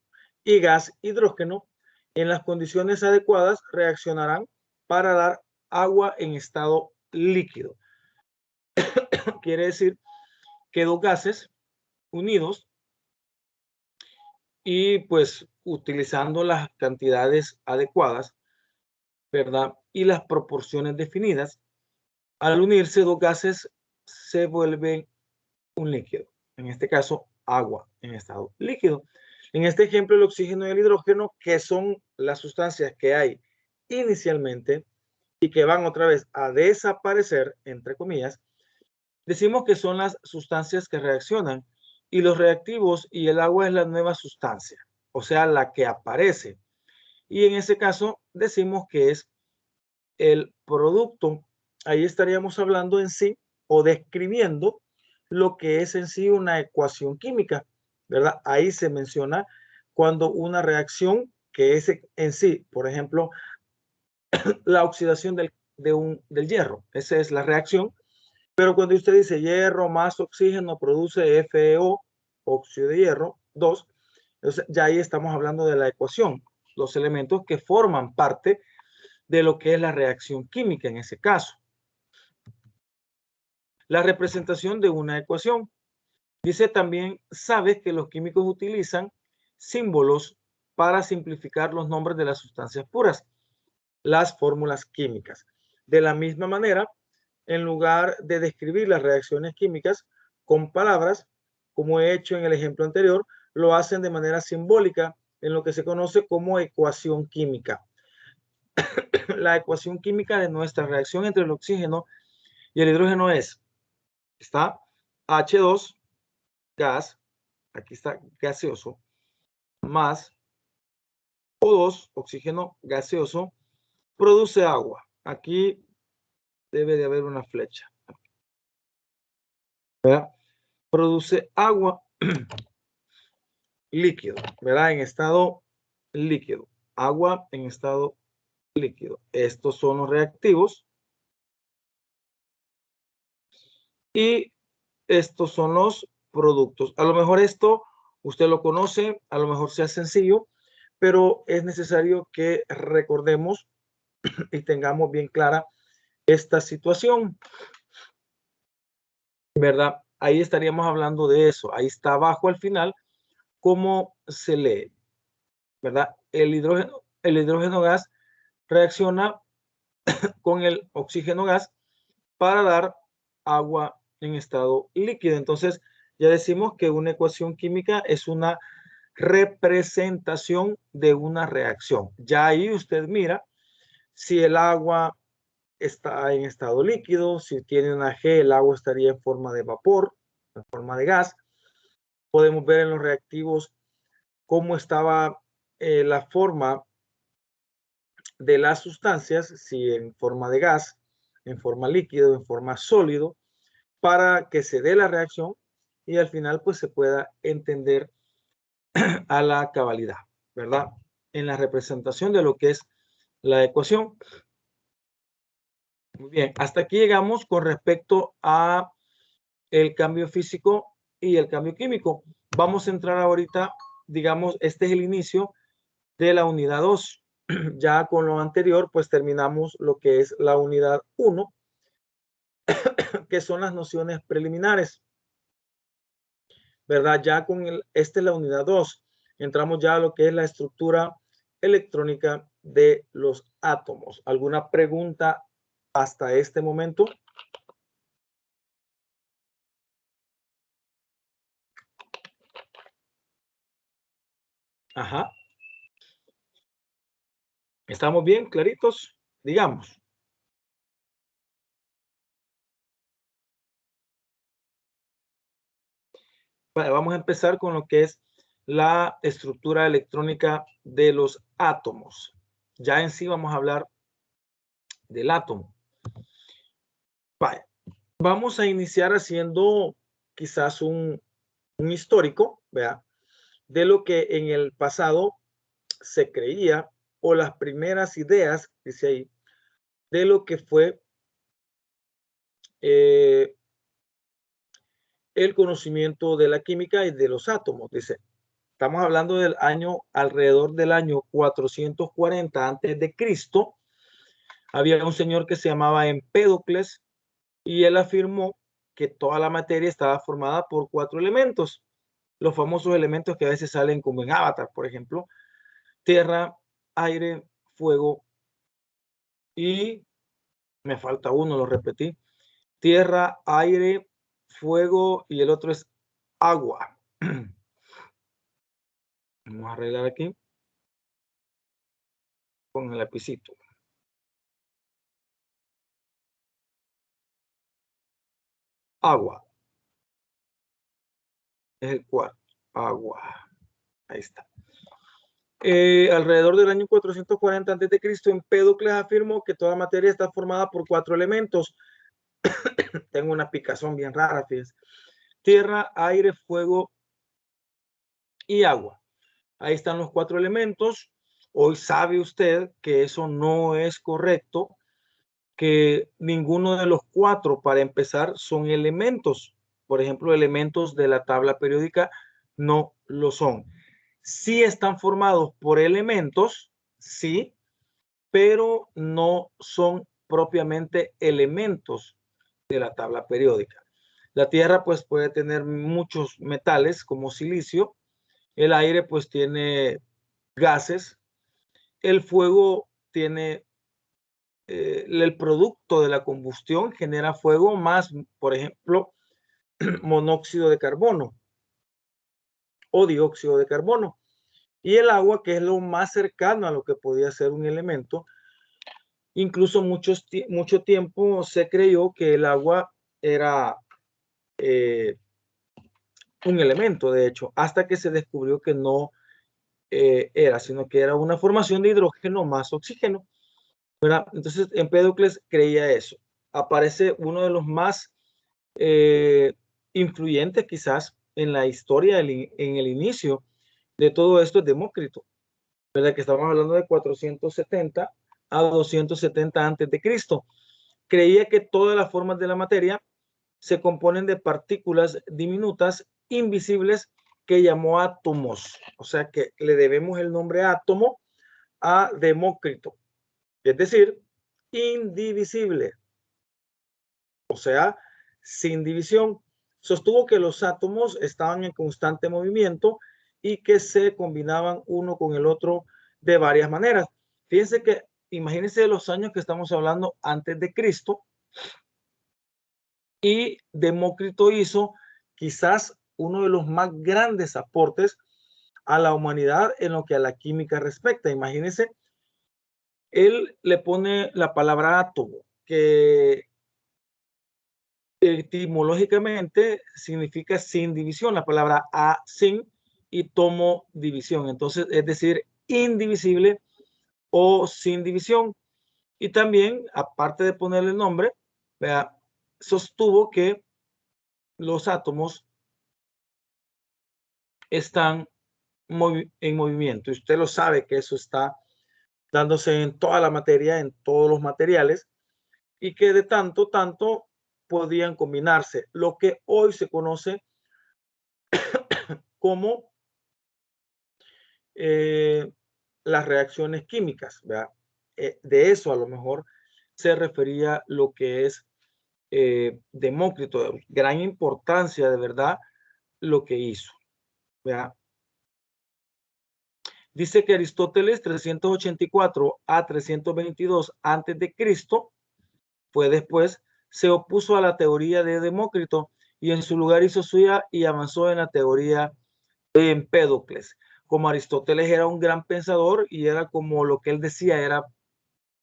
y gas hidrógeno, en las condiciones adecuadas reaccionarán para dar agua en estado líquido. quiere decir que dos gases unidos y pues utilizando las cantidades adecuadas, ¿verdad? Y las proporciones definidas, al unirse dos gases se vuelven un líquido. En este caso, agua en estado líquido. En este ejemplo, el oxígeno y el hidrógeno, que son las sustancias que hay inicialmente y que van otra vez a desaparecer, entre comillas, decimos que son las sustancias que reaccionan y los reactivos y el agua es la nueva sustancia, o sea, la que aparece. Y en ese caso decimos que es el producto. Ahí estaríamos hablando en sí o describiendo lo que es en sí una ecuación química, ¿verdad? Ahí se menciona cuando una reacción que es en sí, por ejemplo, la oxidación del hierro, esa es la reacción, pero cuando usted dice hierro más oxígeno produce FeO, óxido de hierro, 2, entonces ya ahí estamos hablando de la ecuación, los elementos que forman parte de lo que es la reacción química en ese caso. La representación de una ecuación. Dice también, sabes que los químicos utilizan símbolos para simplificar los nombres de las sustancias puras, las fórmulas químicas. De la misma manera, en lugar de describir las reacciones químicas con palabras, como he hecho en el ejemplo anterior, lo hacen de manera simbólica en lo que se conoce como ecuación química. La ecuación química de nuestra reacción entre el oxígeno y el hidrógeno está H2, gas, aquí está gaseoso, más O2, oxígeno gaseoso, produce agua. Aquí debe de haber una flecha. ¿Verdad? Produce agua líquido, ¿verdad? En estado líquido. Agua en estado líquido. Estos son los reactivos. Y estos son los productos. A lo mejor esto usted lo conoce, a lo mejor sea sencillo, pero es necesario que recordemos y tengamos bien clara esta situación, ¿verdad? Ahí estaríamos hablando de eso. Ahí está abajo al final cómo se lee, ¿verdad? El hidrógeno gas reacciona con el oxígeno gas para dar agua en estado líquido. Entonces, ya decimos que una ecuación química es una representación de una reacción. Ya ahí usted mira si el agua está en estado líquido, si tiene una G, el agua estaría en forma de vapor, en forma de gas. Podemos ver en los reactivos cómo estaba la forma de las sustancias, si en forma de gas, en forma líquido, en forma sólido, para que se dé la reacción y al final pues se pueda entender a la cabalidad, ¿verdad? En la representación de lo que es la ecuación. Muy bien, hasta aquí llegamos con respecto a el cambio físico y el cambio químico. Vamos a entrar ahorita, digamos, este es el inicio de la unidad 2. Ya con lo anterior, pues terminamos lo que es la unidad 1, que son las nociones preliminares, ¿verdad? Ya con esta es la unidad 2. Entramos ya a lo que es la estructura electrónica de los átomos. ¿Alguna pregunta hasta este momento? Ajá. ¿Estamos bien claritos? Digamos. Vale, vamos a empezar con lo que es la estructura electrónica de los átomos. Ya en sí vamos a hablar del átomo. Vale. Vamos a iniciar haciendo quizás un histórico, ¿vea? De lo que en el pasado se creía o las primeras ideas, dice ahí, de lo que fue el conocimiento de la química y de los átomos. Dice, estamos hablando del año, alrededor del año 440 antes de Cristo. Había un señor que se llamaba Empédocles y él afirmó que toda la materia estaba formada por 4 elementos, los famosos elementos que a veces salen como en Avatar, por ejemplo, tierra, aire, fuego y me falta uno, lo repetí, tierra, aire, fuego y el otro es agua. Vamos a arreglar aquí con el lapicito. Agua. Es el cuarto. Agua. Ahí está. Alrededor del año 440 a.C., Empédocles afirmó que toda materia está formada por 4 elementos. Tengo una picazón bien rara, fíjense. Tierra, aire, fuego y agua. Ahí están los 4 elementos. Hoy sabe usted que eso no es correcto, que ninguno de los 4, para empezar, son elementos. Por ejemplo, elementos de la tabla periódica no lo son. Sí están formados por elementos, sí, pero no son propiamente elementos de la tabla periódica. La Tierra pues puede tener muchos metales como silicio, el aire pues tiene gases, el fuego tiene el producto de la combustión genera fuego más, por ejemplo, monóxido de carbono o dióxido de carbono. Y el agua, que es lo más cercano a lo que podía ser un elemento, incluso mucho tiempo se creyó que el agua era un elemento, de hecho, hasta que se descubrió que no era, sino que era una formación de hidrógeno más oxígeno, ¿verdad? Entonces, Empédocles creía eso. Aparece uno de los más influyentes quizás en la historia, en el inicio de todo esto, es Demócrito, ¿verdad? Que estamos hablando de 470 a 270 antes de Cristo. Creía que todas las formas de la materia se componen de partículas diminutas, invisibles, que llamó átomos. O sea que le debemos el nombre átomo a Demócrito, es decir, indivisible. O sea, sin división. Sostuvo que los átomos estaban en constante movimiento y que se combinaban uno con el otro de varias maneras. Fíjense que, imagínense los años que estamos hablando antes de Cristo, y Demócrito hizo quizás uno de los más grandes aportes a la humanidad en lo que a la química respecta. Imagínense, él le pone la palabra átomo, que etimológicamente significa sin división, la palabra a sin y tomo división. Entonces, es decir, indivisible o sin división. Y también, aparte de ponerle el nombre, vea, sostuvo que los átomos están en movimiento. Y usted lo sabe que eso está dándose en toda la materia, en todos los materiales, y que de tanto podían combinarse. Lo que hoy se conoce como las reacciones químicas, ¿verdad? De eso a lo mejor se refería lo que es Demócrito, de gran importancia de verdad lo que hizo, ¿verdad? Dice que Aristóteles 384 a 322 antes de Cristo, fue después, se opuso a la teoría de Demócrito y en su lugar hizo suya y avanzó en la teoría de Empédocles. Como Aristóteles era un gran pensador y era como lo que él decía era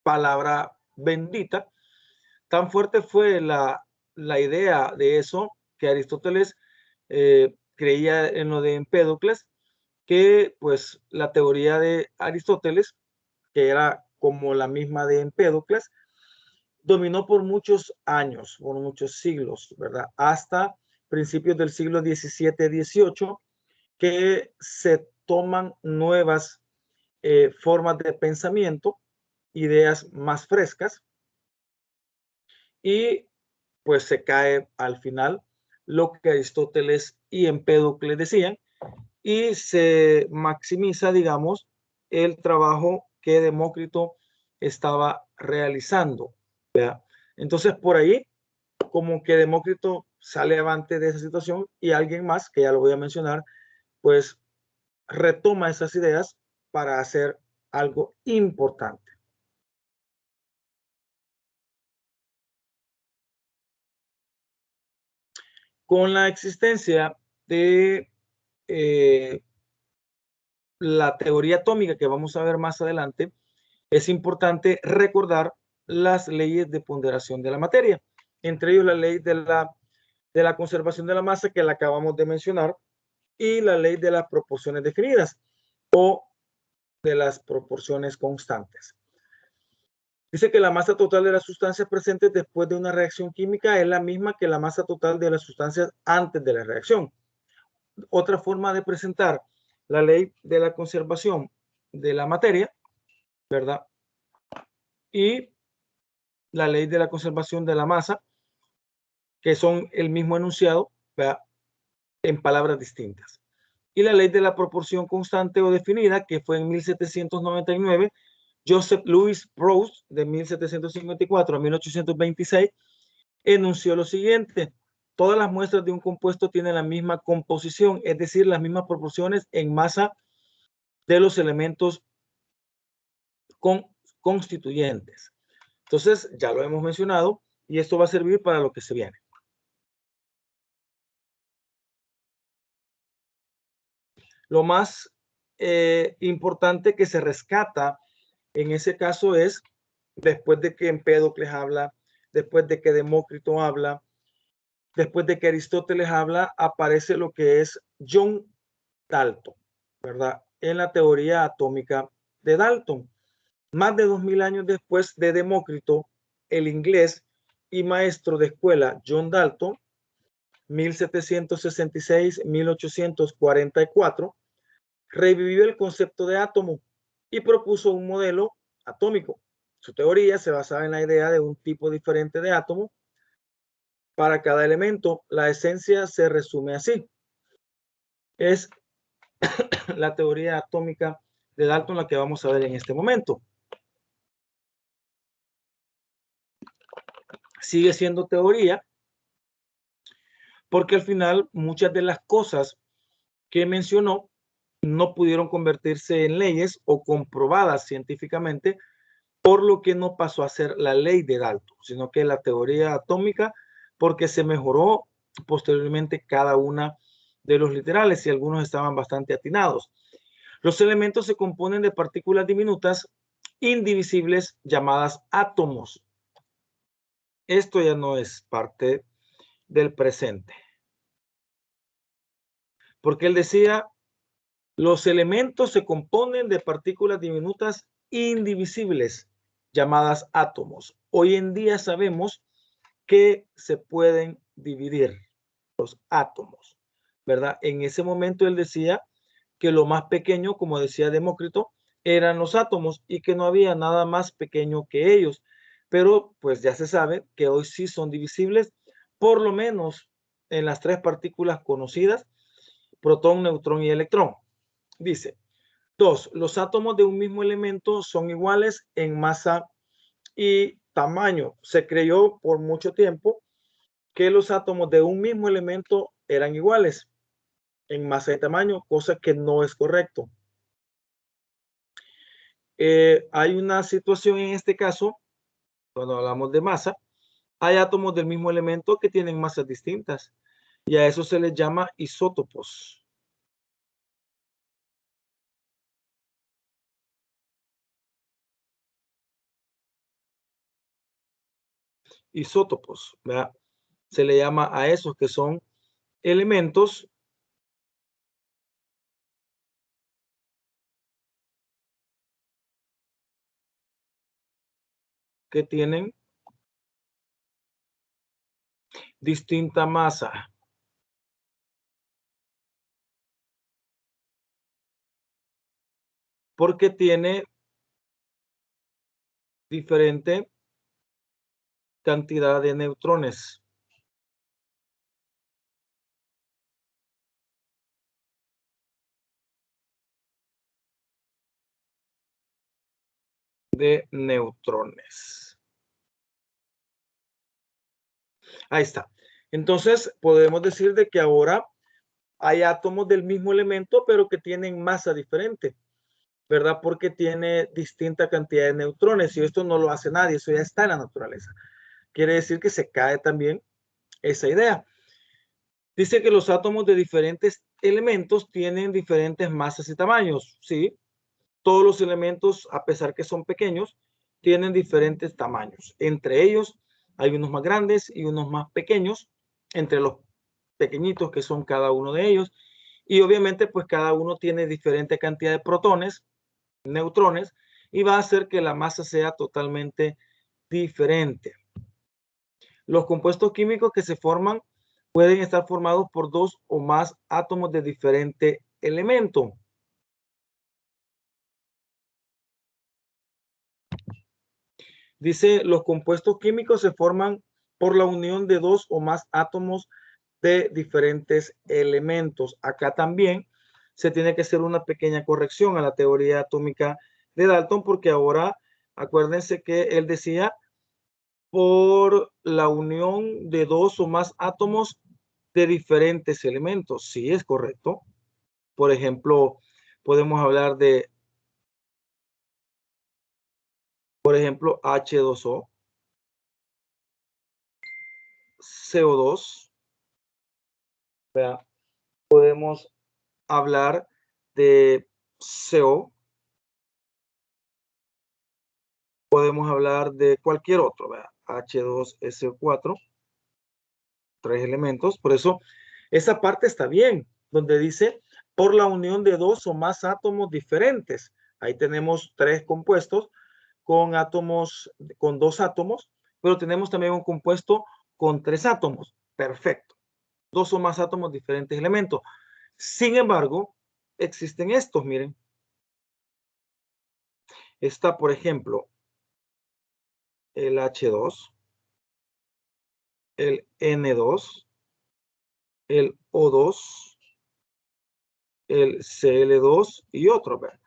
palabra bendita, tan fuerte fue la idea de eso que Aristóteles creía en lo de Empédocles, que pues la teoría de Aristóteles, que era como la misma de Empédocles, dominó por muchos años, por muchos siglos, ¿verdad? Hasta principios del siglo XVII-XVIII, que se toman nuevas formas de pensamiento, ideas más frescas, y pues se cae al final lo que Aristóteles y Empédocles decían, y se maximiza, digamos, el trabajo que Demócrito estaba realizando, ¿verdad? Entonces, por ahí, como que Demócrito sale avante de esa situación y alguien más, que ya lo voy a mencionar, pues retoma esas ideas para hacer algo importante. Con la existencia de la teoría atómica que vamos a ver más adelante, es importante recordar las leyes de ponderación de la materia, entre ellos la ley de la conservación de la masa que la acabamos de mencionar y la ley de las proporciones definidas o de las proporciones constantes. Dice que la masa total de las sustancias presentes después de una reacción química es la misma que la masa total de las sustancias antes de la reacción. Otra forma de presentar la ley de la conservación de la materia, ¿verdad? Y la ley de la conservación de la masa, que son el mismo enunciado, ¿verdad? En palabras distintas. Y la ley de la proporción constante o definida, que fue en 1799, Joseph Louis Proust, de 1754 a 1826, enunció lo siguiente: todas las muestras de un compuesto tienen la misma composición, es decir, las mismas proporciones en masa de los elementos constituyentes. Entonces, ya lo hemos mencionado y esto va a servir para lo que se viene. Lo más importante que se rescata en ese caso es, después de que Empédocles habla, después de que Demócrito habla, después de que Aristóteles habla, aparece lo que es John Dalton, ¿verdad? En la teoría atómica de Dalton. Más de 2000 años después de Demócrito, el inglés y maestro de escuela John Dalton, 1766-1844, revivió el concepto de átomo y propuso un modelo atómico. Su teoría se basaba en la idea de un tipo diferente de átomo para cada elemento. La esencia se resume así. Es la teoría atómica de Dalton la que vamos a ver en este momento. Sigue siendo teoría porque al final muchas de las cosas que mencionó no pudieron convertirse en leyes o comprobadas científicamente, por lo que no pasó a ser la ley de Dalton, sino que la teoría atómica, porque se mejoró posteriormente cada una de los literales y algunos estaban bastante atinados. Los elementos se componen de partículas diminutas indivisibles llamadas átomos. Esto ya no es parte del presente. Porque él decía, los elementos se componen de partículas diminutas indivisibles llamadas átomos. Hoy en día sabemos que se pueden dividir los átomos, ¿verdad? En ese momento él decía que lo más pequeño, como decía Demócrito, eran los átomos y que no había nada más pequeño que ellos. Pero pues ya se sabe que hoy sí son divisibles, por lo menos en las tres partículas conocidas, protón, neutrón y electrón. Dice, 2. Los átomos de un mismo elemento son iguales en masa y tamaño. Se creyó por mucho tiempo que los átomos de un mismo elemento eran iguales en masa y tamaño, cosa que no es correcto. Hay una situación en este caso, cuando hablamos de masa, hay átomos del mismo elemento que tienen masas distintas y a eso se les llama isótopos. Isótopos, ¿verdad? Se le llama a esos que son elementos que tienen distinta masa. Porque tiene diferente cantidad de neutrones. De neutrones. Ahí está. Entonces, podemos decir de que ahora hay átomos del mismo elemento, pero que tienen masa diferente, ¿verdad? Porque tiene distinta cantidad de neutrones y esto no lo hace nadie, eso ya está en la naturaleza. Quiere decir que se cae también esa idea. Dice que los átomos de diferentes elementos tienen diferentes masas y tamaños. Sí, todos los elementos, a pesar que son pequeños, tienen diferentes tamaños. Entre ellos hay unos más grandes y unos más pequeños, entre los pequeñitos que son cada uno de ellos. Y obviamente, pues cada uno tiene diferente cantidad de protones, neutrones, y va a hacer que la masa sea totalmente diferente. Los compuestos químicos que se forman pueden estar formados por dos o más átomos de diferente elemento. Dice, los compuestos químicos se forman por la unión de dos o más átomos de diferentes elementos. Acá también se tiene que hacer una pequeña corrección a la teoría atómica de Dalton, porque ahora acuérdense que él decía por la unión de dos o más átomos de diferentes elementos. Sí, es correcto. Por ejemplo, podemos hablar de, por ejemplo, H2O, CO2, ¿verdad? Podemos hablar de CO, podemos hablar de cualquier otro, ¿verdad? H2SO4, tres elementos. Por eso, esa parte está bien, donde dice por la unión de dos o más átomos diferentes. Ahí tenemos tres compuestos con átomos, con dos átomos, pero tenemos también un compuesto con tres átomos. Perfecto. Dos o más átomos, diferentes elementos. Sin embargo, existen estos, miren. Está, por ejemplo, el H2, el N2, el O2, el Cl2 y otro, ¿verdad?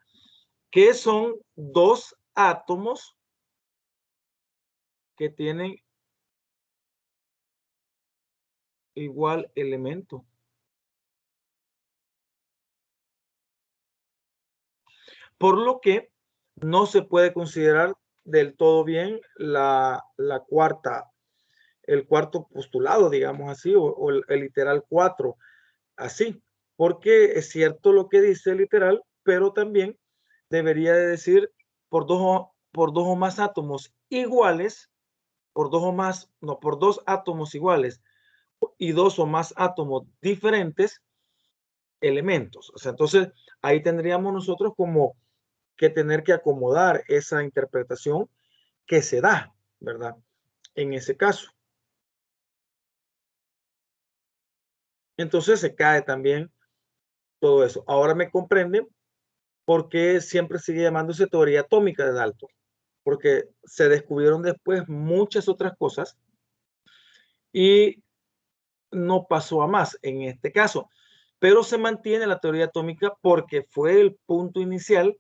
Que son dos átomos que tienen igual elemento. Por lo que no se puede considerar del todo bien el cuarto postulado, digamos así, o el literal 4, así, porque es cierto lo que dice el literal, pero también debería de decir por dos o más átomos iguales, por dos átomos iguales y dos o más átomos diferentes elementos. O sea, entonces ahí tendríamos nosotros como que tener que acomodar esa interpretación que se da, ¿verdad? En ese caso. Entonces se cae también todo eso. Ahora me comprenden por qué siempre sigue llamándose teoría atómica de Dalton, porque se descubrieron después muchas otras cosas y no pasó a más en este caso, pero se mantiene la teoría atómica porque fue el punto inicial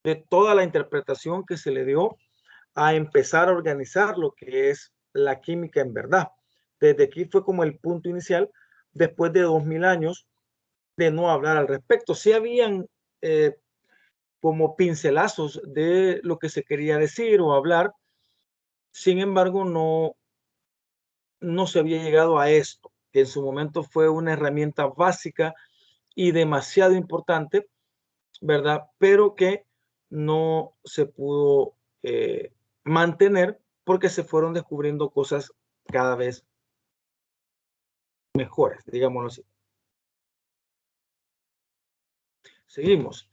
de toda la interpretación que se le dio a empezar a organizar lo que es la química en verdad. Desde aquí fue como el punto inicial, después de 2000 años de no hablar al respecto. Sí habían como pincelazos de lo que se quería decir o hablar, sin embargo, no se había llegado a esto, que en su momento fue una herramienta básica y demasiado importante, ¿verdad? Pero que no se pudo mantener porque se fueron descubriendo cosas cada vez mejores, digámoslo así. Seguimos.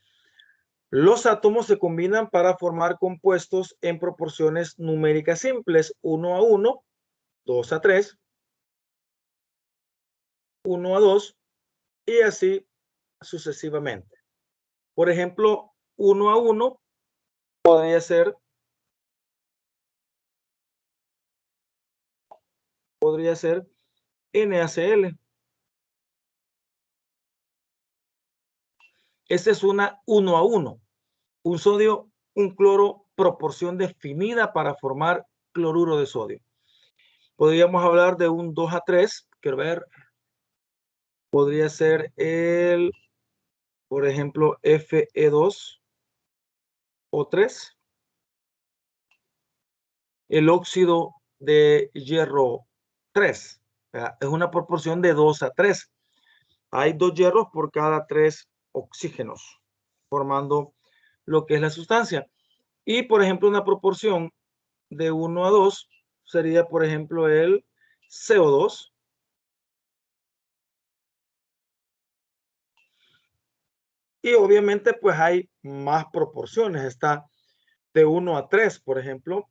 Los átomos se combinan para formar compuestos en proporciones numéricas simples, 1:1, 2:3, 1:2 y así sucesivamente. Por ejemplo, 1:1 podría ser NaCl. Esa es una 1:1. Un sodio, un cloro, proporción definida para formar cloruro de sodio. Podríamos hablar de un 2:3, quiero ver, podría ser el, por ejemplo, Fe2 o 3, el óxido de hierro 3. Es una proporción de 2 a 3. Hay 2 hierros por cada 3 oxígenos, formando lo que es la sustancia. Y, por ejemplo, una proporción de 1 a 2 sería, por ejemplo, el CO2. Y obviamente, pues hay más proporciones. Está de 1 a 3, por ejemplo.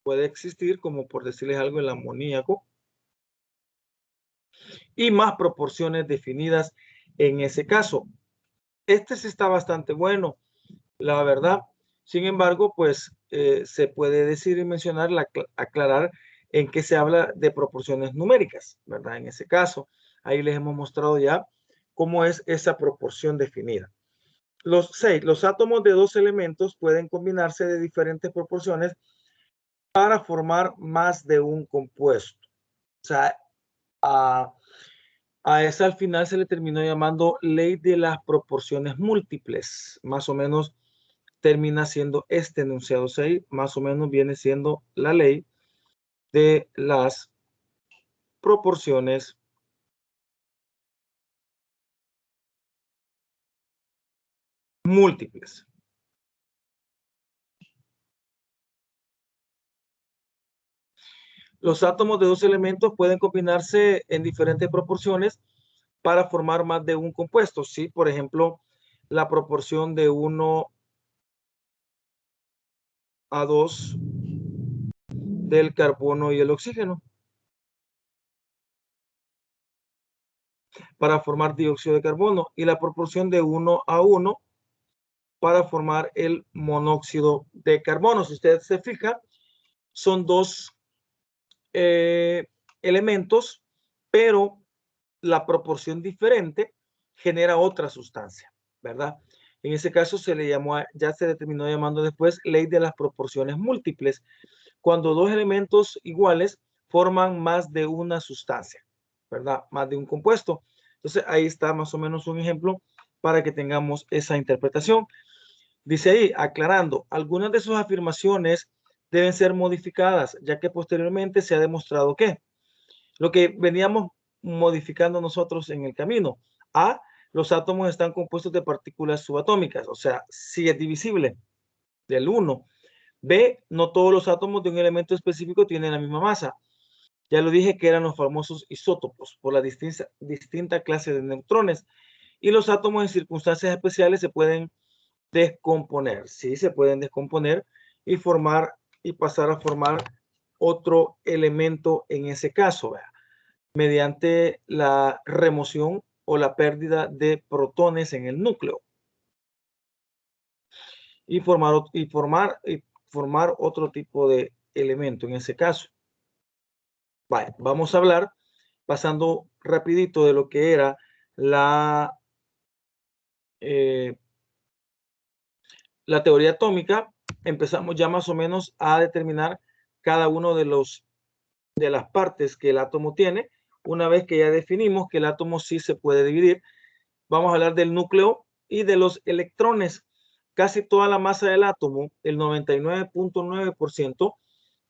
Puede existir, como por decirles algo, el amoníaco. Y más proporciones definidas en ese caso. Este sí está bastante bueno, la verdad. Sin embargo, pues se puede decir y mencionar, aclarar en que se habla de proporciones numéricas, ¿verdad? En ese caso, ahí les hemos mostrado ya cómo es esa proporción definida. Los átomos de dos elementos pueden combinarse de diferentes proporciones para formar más de un compuesto. O sea, a esa al final se le terminó llamando ley de las proporciones múltiples. Más o menos termina siendo este enunciado 6, más o menos viene siendo la ley de las proporciones múltiples. Los átomos de dos elementos pueden combinarse en diferentes proporciones para formar más de un compuesto. ¿Sí? Por ejemplo, la proporción de 1 a 2 del carbono y el oxígeno para formar dióxido de carbono, y la proporción de 1 a 1 para formar el monóxido de carbono. Si usted se fija, son dos elementos, pero la proporción diferente genera otra sustancia, ¿verdad? En ese caso se le llamó, ya se determinó llamando después ley de las proporciones múltiples, cuando dos elementos iguales forman más de una sustancia, ¿verdad? Más de un compuesto. Entonces ahí está más o menos un ejemplo para que tengamos esa interpretación. Dice ahí, aclarando, algunas de sus afirmaciones deben ser modificadas, ya que posteriormente se ha demostrado que lo que veníamos modificando nosotros en el camino. A, los átomos están compuestos de partículas subatómicas, o sea, sí es divisible del 1. B, no todos los átomos de un elemento específico tienen la misma masa. Ya lo dije que eran los famosos isótopos por la distinta clase de neutrones. Y los átomos en circunstancias especiales se pueden descomponer. Sí, se pueden descomponer y formar y pasar a formar otro elemento en ese caso, ¿verdad? Mediante la remoción o la pérdida de protones en el núcleo y formar otro tipo de elemento en ese caso. Vale, vamos a hablar, pasando rapidito de lo que era la teoría atómica. Empezamos ya más o menos a determinar cada uno de las partes que el átomo tiene. Una vez que ya definimos que el átomo sí se puede dividir, vamos a hablar del núcleo y de los electrones. Casi toda la masa del átomo, el 99.9%,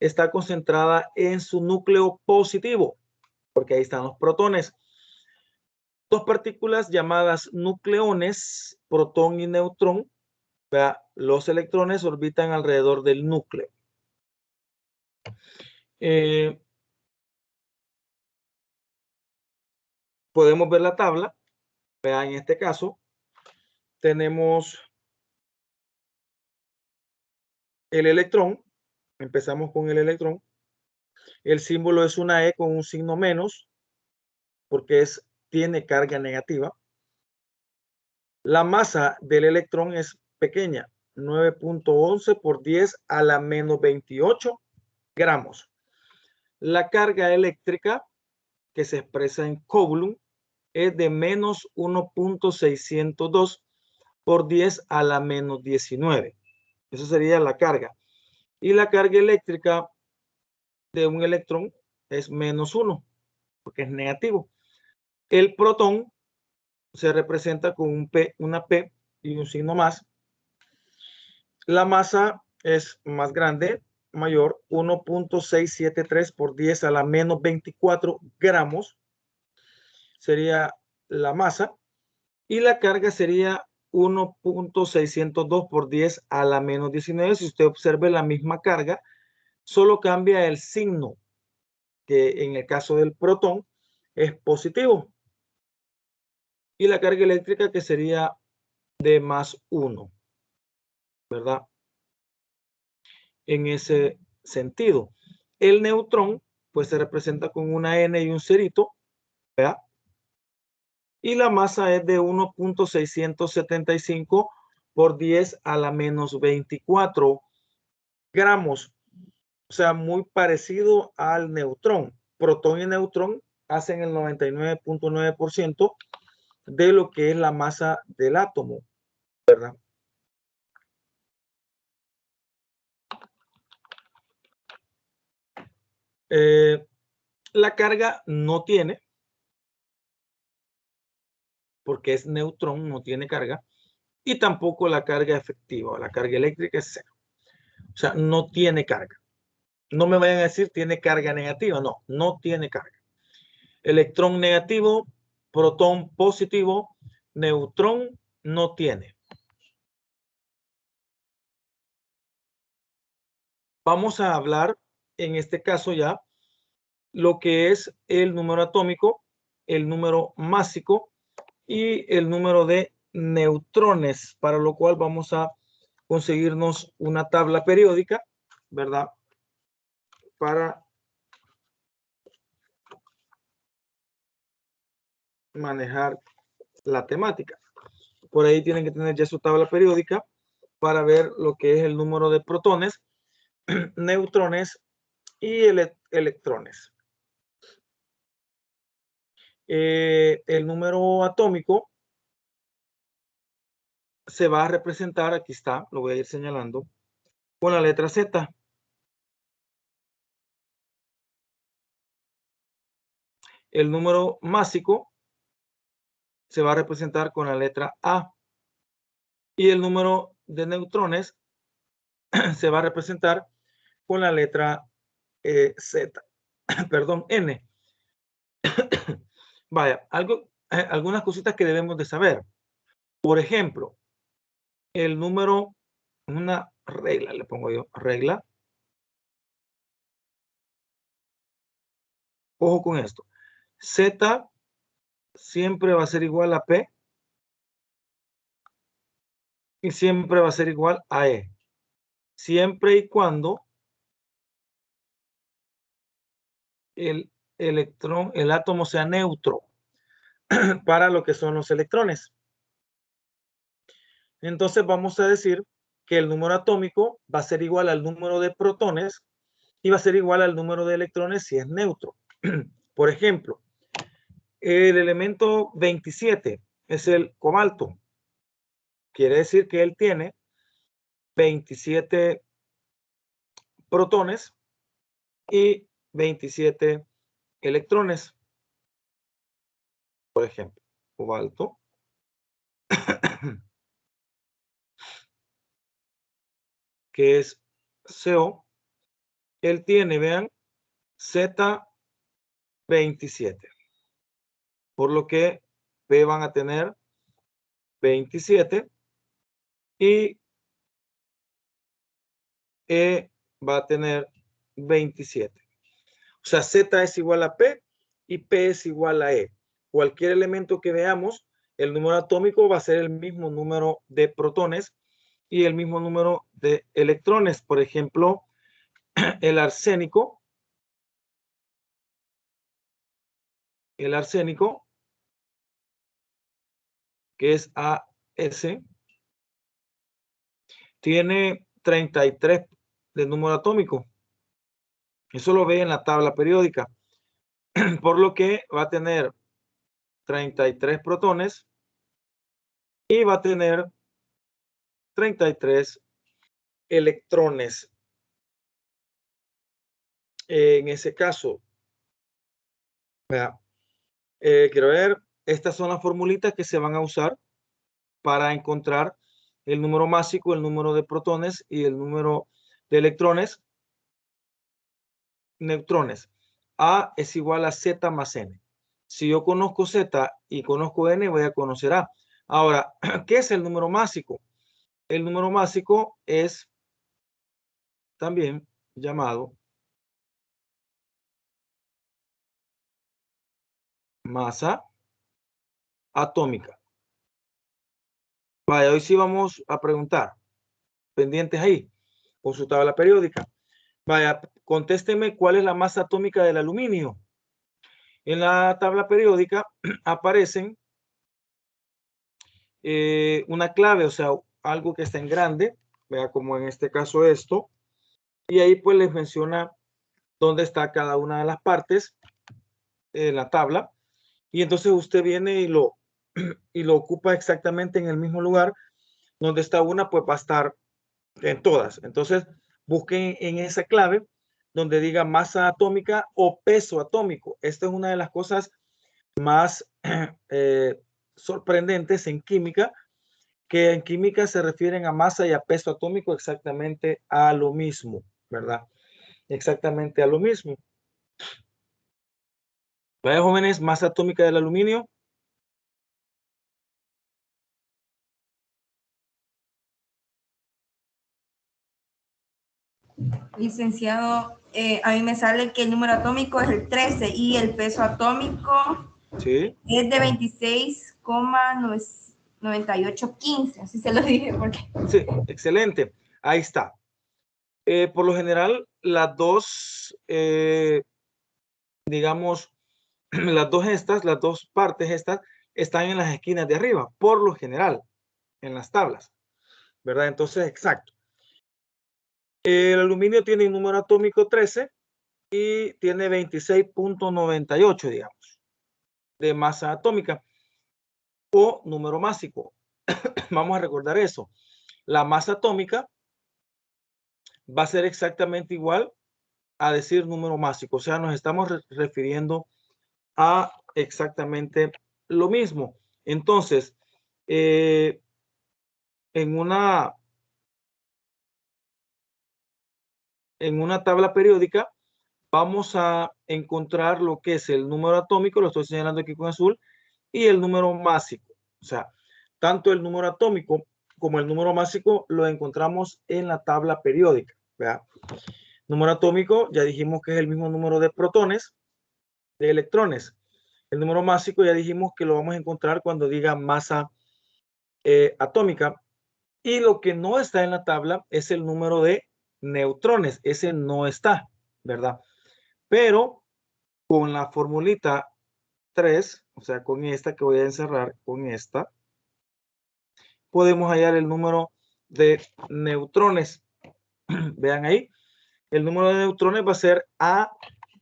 está concentrada en su núcleo positivo, porque ahí están los protones. Dos partículas llamadas nucleones, protón y neutrón, los electrones orbitan alrededor del núcleo. Podemos ver la tabla. En este caso, tenemos el electrón. Empezamos con el electrón. El símbolo es una E con un signo menos, porque tiene carga negativa. La masa del electrón es pequeña, 9.11 por 10 a la menos 28 gramos. La carga eléctrica, que se expresa en Coulomb, es de menos 1.602 por 10 a la menos 19. Eso sería la carga. Y la carga eléctrica de un electrón es -1, porque es negativo. El protón se representa con una P y un signo más. La masa es más grande, mayor, 1.673 por 10 a la menos 24 gramos sería la masa, y la carga sería 1.602 por 10 a la menos 19. Si usted observa la misma carga, solo cambia el signo, que en el caso del protón es positivo, y la carga eléctrica, que sería de +1, ¿verdad? En ese sentido, el neutrón pues se representa con una N y un cerito, ¿verdad? Y la masa es de 1.675 por 10 a la menos 24 gramos. O sea, muy parecido al neutrón. Protón y neutrón hacen el 99.9% de lo que es la masa del átomo, ¿verdad? La carga no tiene, porque es neutrón, no tiene carga, y tampoco la carga efectiva, la carga eléctrica es cero. O sea, no tiene carga. No me vayan a decir tiene carga negativa, no, no tiene carga. Electrón negativo, protón positivo, neutrón no tiene. Vamos a hablar en este caso ya lo que es el número atómico, el número másico y el número de neutrones, para lo cual vamos a conseguirnos una tabla periódica, ¿verdad? Para manejar la temática. Por ahí tienen que tener ya su tabla periódica para ver lo que es el número de protones, neutrones y electrones. El número atómico se va a representar, aquí está, lo voy a ir señalando, con la letra Z. El número másico se va a representar con la letra A. Y el número de neutrones se va a representar con la letra Z, perdón, N. Vaya, algunas cositas que debemos de saber. Por ejemplo, el número, una regla, le pongo yo, regla. Ojo con esto. Z siempre va a ser igual a P y siempre va a ser igual a E. Siempre y cuando el electrón, el átomo sea neutro para lo que son los electrones. Entonces vamos a decir que el número atómico va a ser igual al número de protones y va a ser igual al número de electrones si es neutro. Por ejemplo, el elemento 27 es el cobalto. Quiere decir que él tiene 27 protones y 27 electrones. Por ejemplo, cobalto. Que es CO. Él tiene, vean, Z27. Por lo que P van a tener 27 y E va a tener 27. O sea, Z es igual a P y P es igual a E. Cualquier elemento que veamos, el número atómico va a ser el mismo número de protones y el mismo número de electrones. Por ejemplo, el arsénico. El arsénico, que es AS, tiene 33 de número atómico. Eso lo ve en la tabla periódica. Por lo que va a tener 33 protones y va a tener 33 electrones. En ese caso, Vea, quiero ver, estas son las formulitas que se van a usar para encontrar el número másico, el número de protones y el número de electrones, neutrones. A es igual a Z más N. Si yo conozco Z y conozco N, voy a conocer A. Ahora, ¿qué es el número másico? El número másico es también llamado masa atómica. Vaya, hoy sí vamos a preguntar. Pendientes ahí, con su tabla periódica. Vaya, contésteme cuál es la masa atómica del aluminio. En la tabla periódica aparecen una clave, o sea, algo que está en grande, vea, como en este caso esto, y ahí pues les menciona dónde está cada una de las partes en la tabla, y entonces usted viene y lo ocupa exactamente en el mismo lugar donde está una, pues va a estar en todas. Entonces, busquen en esa clave donde diga masa atómica o peso atómico. Esta es una de las cosas más sorprendentes en química, que en química se refieren a masa y a peso atómico exactamente a lo mismo, ¿verdad? Exactamente a lo mismo. Vaya, jóvenes, masa atómica del aluminio. Licenciado, a mí me sale que el número atómico es el 13 y el peso atómico Sí. es de 26,9815. Así se lo dije porque... Sí, excelente. Ahí está. Por lo general, las dos, digamos, las dos partes estas, están en las esquinas de arriba, por lo general, en las tablas, ¿verdad? Entonces, exacto. El aluminio tiene un número atómico 13 y tiene 26,98, digamos, de masa atómica o número másico. Vamos a recordar eso. La masa atómica va a ser exactamente igual a decir número másico, o sea, nos estamos refiriendo a exactamente lo mismo. Entonces, en una tabla periódica vamos a encontrar lo que es el número atómico, lo estoy señalando aquí con azul, y el número másico. O sea, tanto el número atómico como el número másico lo encontramos en la tabla periódica. ¿Verdad? Número atómico, ya dijimos que es el mismo número de protones, de electrones. El número másico ya dijimos que lo vamos a encontrar cuando diga masa atómica. Y lo que no está en la tabla es el número de neutrones. Ese no está, ¿verdad? Pero con la formulita 3, o sea, con esta que voy a encerrar, con esta, podemos hallar el número de neutrones. Vean ahí, el número de neutrones va a ser A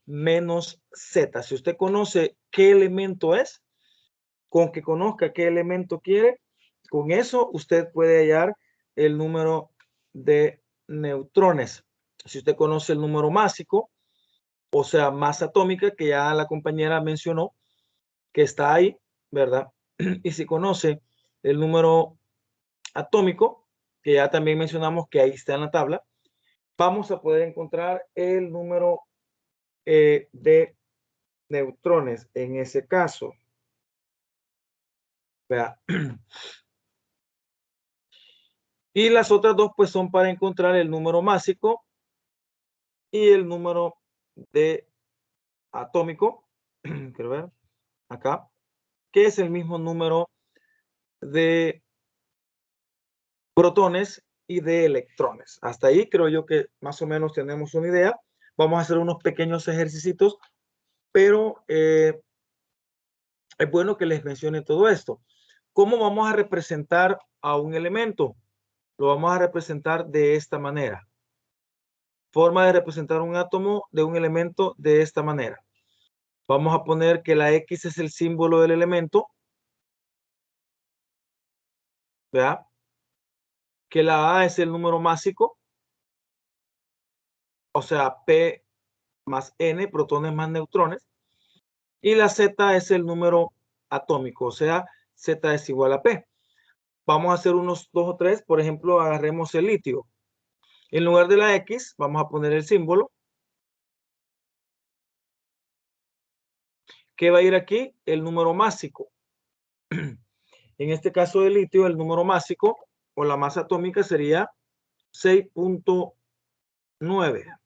menos Z. Si usted conoce qué elemento es, con que conozca qué elemento quiere, con eso usted puede hallar el número de neutrones. Si usted conoce el número másico, o sea, masa atómica, que ya la compañera mencionó, que está ahí, ¿verdad? Y si conoce el número atómico, que ya también mencionamos que ahí está en la tabla, vamos a poder encontrar el número de neutrones en ese caso. Vea. Y las otras dos pues son para encontrar el número másico y el número de atómico, quiero ver, acá, que es el mismo número de protones y de electrones. Hasta ahí creo yo que más o menos tenemos una idea. Vamos a hacer unos pequeños ejercicios, pero es bueno que les mencione todo esto. ¿Cómo vamos a representar a un elemento? Lo vamos a representar de esta manera. Forma de representar un átomo de un elemento de esta manera. Vamos a poner que la X es el símbolo del elemento. ¿Vea? Que la A es el número másico. O sea, P más N, protones más neutrones. Y la Z es el número atómico, o sea, Z es igual a P. Vamos a hacer unos 2 o 3, por ejemplo, agarremos el litio. En lugar de la X, vamos a poner el símbolo. ¿Qué va a ir aquí? El número másico. En este caso del litio, el número másico o la masa atómica sería 6.9.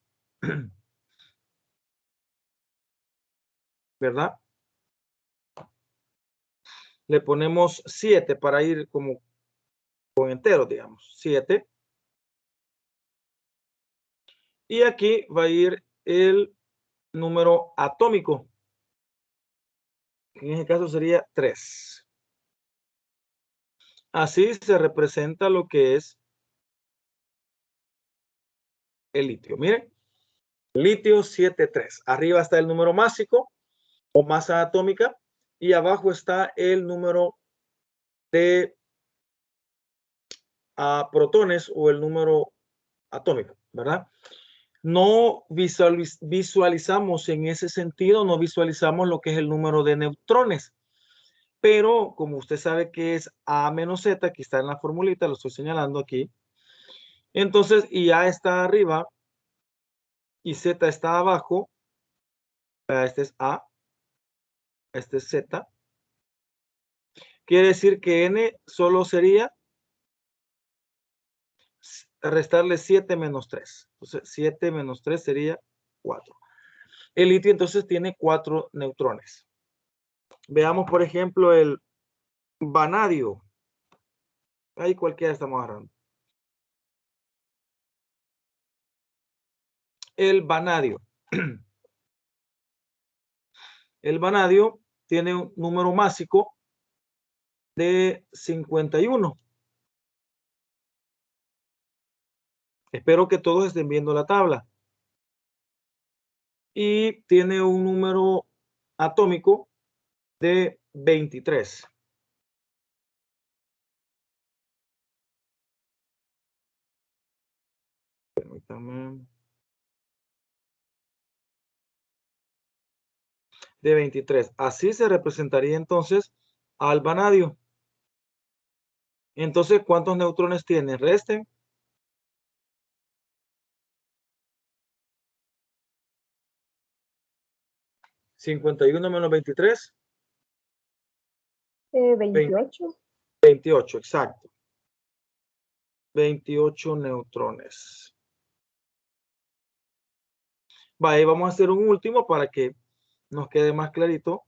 ¿Verdad? Le ponemos 7 para ir como con enteros, digamos. 7. Y aquí va a ir el número atómico. En este caso sería 3. Así se representa lo que es el litio. Miren, litio 7,3. Arriba está el número másico o masa atómica y abajo está el número de protones o el número atómico, ¿verdad? No visualizamos en ese sentido, no visualizamos lo que es el número de neutrones. Pero como usted sabe que es A menos Z, aquí está en la formulita, lo estoy señalando aquí. Entonces, y A está arriba y Z está abajo. Este es A, este es Z. Quiere decir que N solo sería restarle 7 menos 3. Entonces, 7 menos 3 sería 4. El litio entonces tiene 4 neutrones. Veamos, por ejemplo, el vanadio. Ahí cualquiera estamos agarrando. El vanadio. El vanadio tiene un número másico de 51. Espero que todos estén viendo la tabla. Y tiene un número atómico de 23. Permítanme. De 23. Así se representaría entonces al vanadio. Entonces, ¿cuántos neutrones tiene? Resten. 51 menos 23. 28. 28, exacto. 28 neutrones. Vale, vamos a hacer un último para que nos quede más clarito.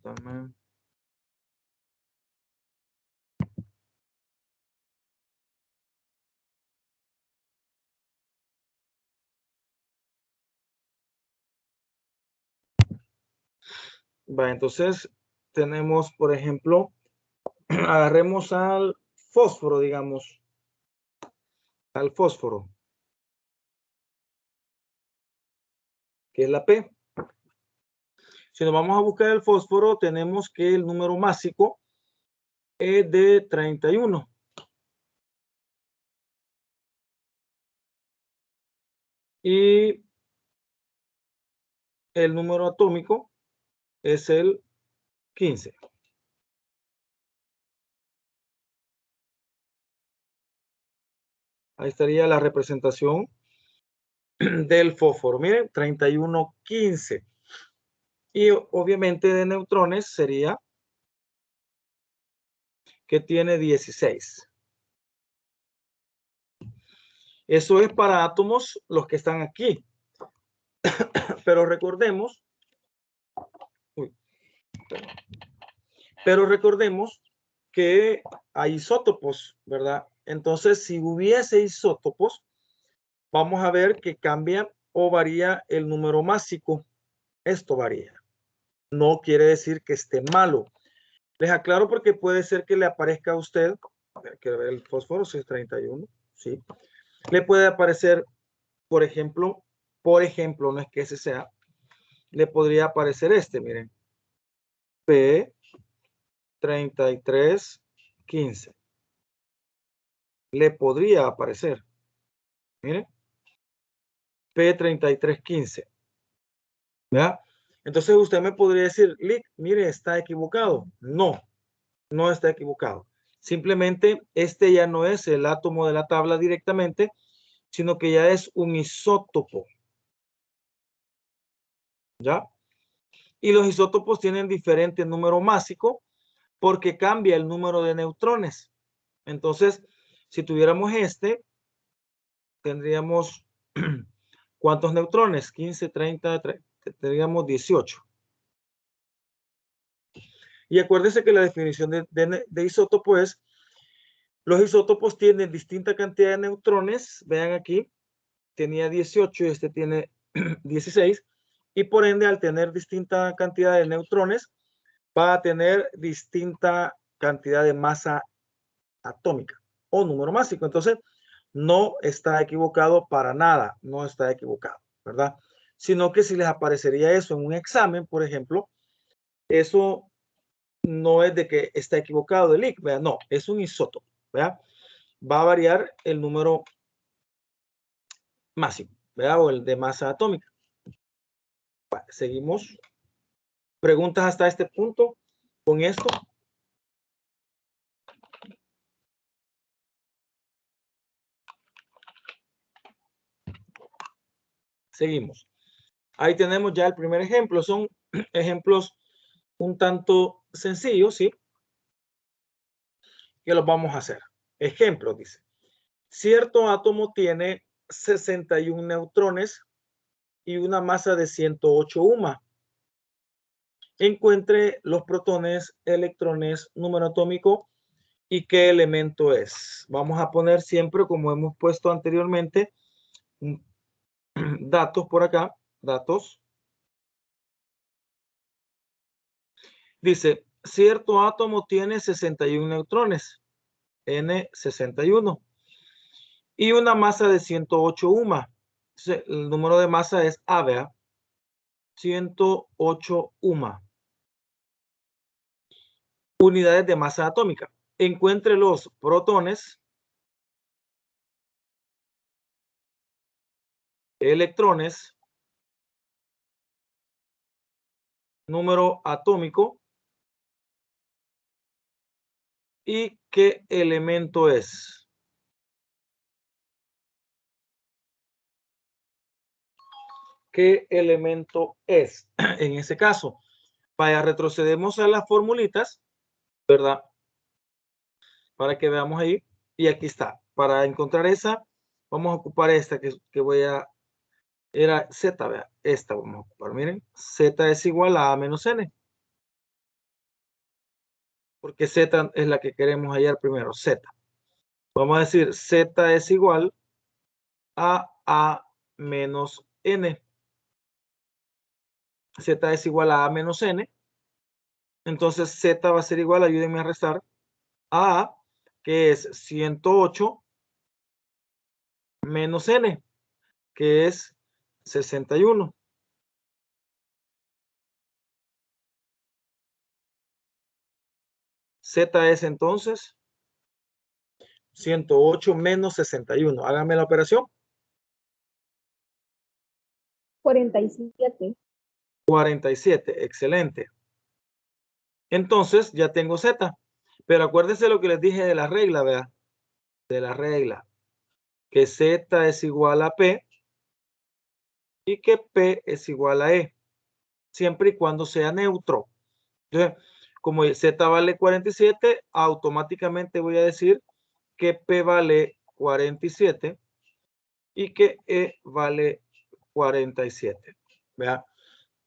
También. Va, entonces tenemos, por ejemplo, agarremos al fósforo, digamos, al fósforo, que es la P. Si nos vamos a buscar el fósforo, tenemos que el número másico es de 31. Y el número atómico es el 15. Ahí estaría la representación del fósforo. Miren, 31, 15. Y obviamente de neutrones sería que tiene 16. Eso es para átomos los que están aquí. Pero recordemos, que hay isótopos, ¿verdad? Entonces, si hubiese isótopos, vamos a ver que cambia o varía el número másico. Esto varía. No quiere decir que esté malo. Les aclaro porque puede ser que le aparezca a usted, quiero ver el fósforo, si es 31, sí. Le puede aparecer, por ejemplo, por ejemplo, no es que ese sea, le podría aparecer este, miren. P3315. Le podría aparecer. Miren. P3315. ¿Verdad? Entonces usted me podría decir, Lick, mire, está equivocado. No, no está equivocado. Simplemente este ya no es el átomo de la tabla directamente, sino que ya es un isótopo. ¿Ya? Y los isótopos tienen diferente número másico porque cambia el número de neutrones. Entonces, si tuviéramos este, tendríamos ¿cuántos neutrones? 15, 30, tendríamos 18. Y acuérdense que la definición de isótopo es, los isótopos tienen distinta cantidad de neutrones. Vean aquí, tenía 18 y este tiene 16. Y por ende, al tener distinta cantidad de neutrones, va a tener distinta cantidad de masa atómica o número másico. Entonces, no está equivocado para nada, no está equivocado, ¿verdad? Sino que si les aparecería eso en un examen, por ejemplo, eso no es de que está equivocado el Lick, ¿verdad? No, es un isótopo, ¿verdad? Va a variar el número máximo, ¿verdad? O el de masa atómica. Bueno, seguimos. ¿Preguntas hasta este punto con esto? Seguimos. Ahí tenemos ya el primer ejemplo. Son ejemplos un tanto sencillos, ¿sí? Que los vamos a hacer. Ejemplo, dice. Cierto átomo tiene 61 neutrones y una masa de 108 UMA. Encuentre los protones, electrones, número atómico y qué elemento es. Vamos a poner siempre, como hemos puesto anteriormente, datos por acá, datos. Dice, cierto átomo tiene 61 neutrones, N61, y una masa de 108 UMA. Entonces, el número de masa es A, ¿verdad? 108 UMA. Unidades de masa atómica. Encuentre los protones, electrones, número atómico y qué elemento es. ¿Qué elemento es? En ese caso, vaya, retrocedemos a las formulitas, ¿verdad? Para que veamos ahí. Y aquí está. Para encontrar esa, vamos a ocupar esta que voy a... Era Z, vea. Esta vamos a ocupar. Miren, Z es igual a menos N. Porque Z es la que queremos hallar primero, Z. Vamos a decir Z es igual a menos N. Z es igual a menos N. Entonces Z va a ser igual, ayúdenme a restar, a, que es 108 menos N, que es 61. Z es entonces 108 menos 61. Hágame la operación. 47. 47, excelente. Entonces ya tengo Z. Pero acuérdense lo que les dije de la regla, ¿verdad? De la regla. Que Z es igual a P y que P es igual a E. Siempre y cuando sea neutro. Entonces, como Z vale 47, automáticamente voy a decir que P vale 47 y que E vale 47. ¿Vea?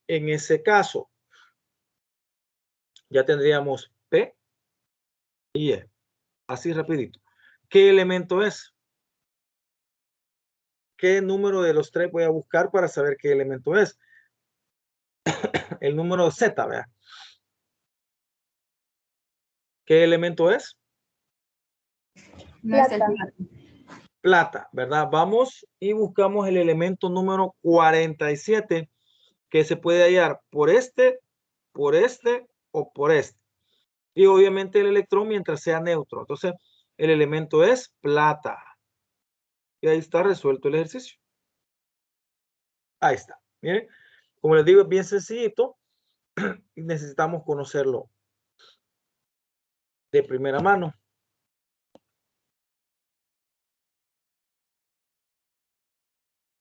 En ese caso, ya tendríamos P y E. Así rapidito. ¿Qué elemento es? ¿Qué número de los tres voy a buscar para saber qué elemento es? El número Z, ¿vea? ¿Qué elemento es? No es el plata. plata, ¿verdad? Vamos y buscamos el elemento número 47 que se puede hallar por este o por este. Y obviamente el electrón mientras sea neutro. Entonces, el elemento es plata. Y ahí está resuelto el ejercicio. Ahí está. Miren, como les digo, es bien sencillito y necesitamos conocerlo de primera mano.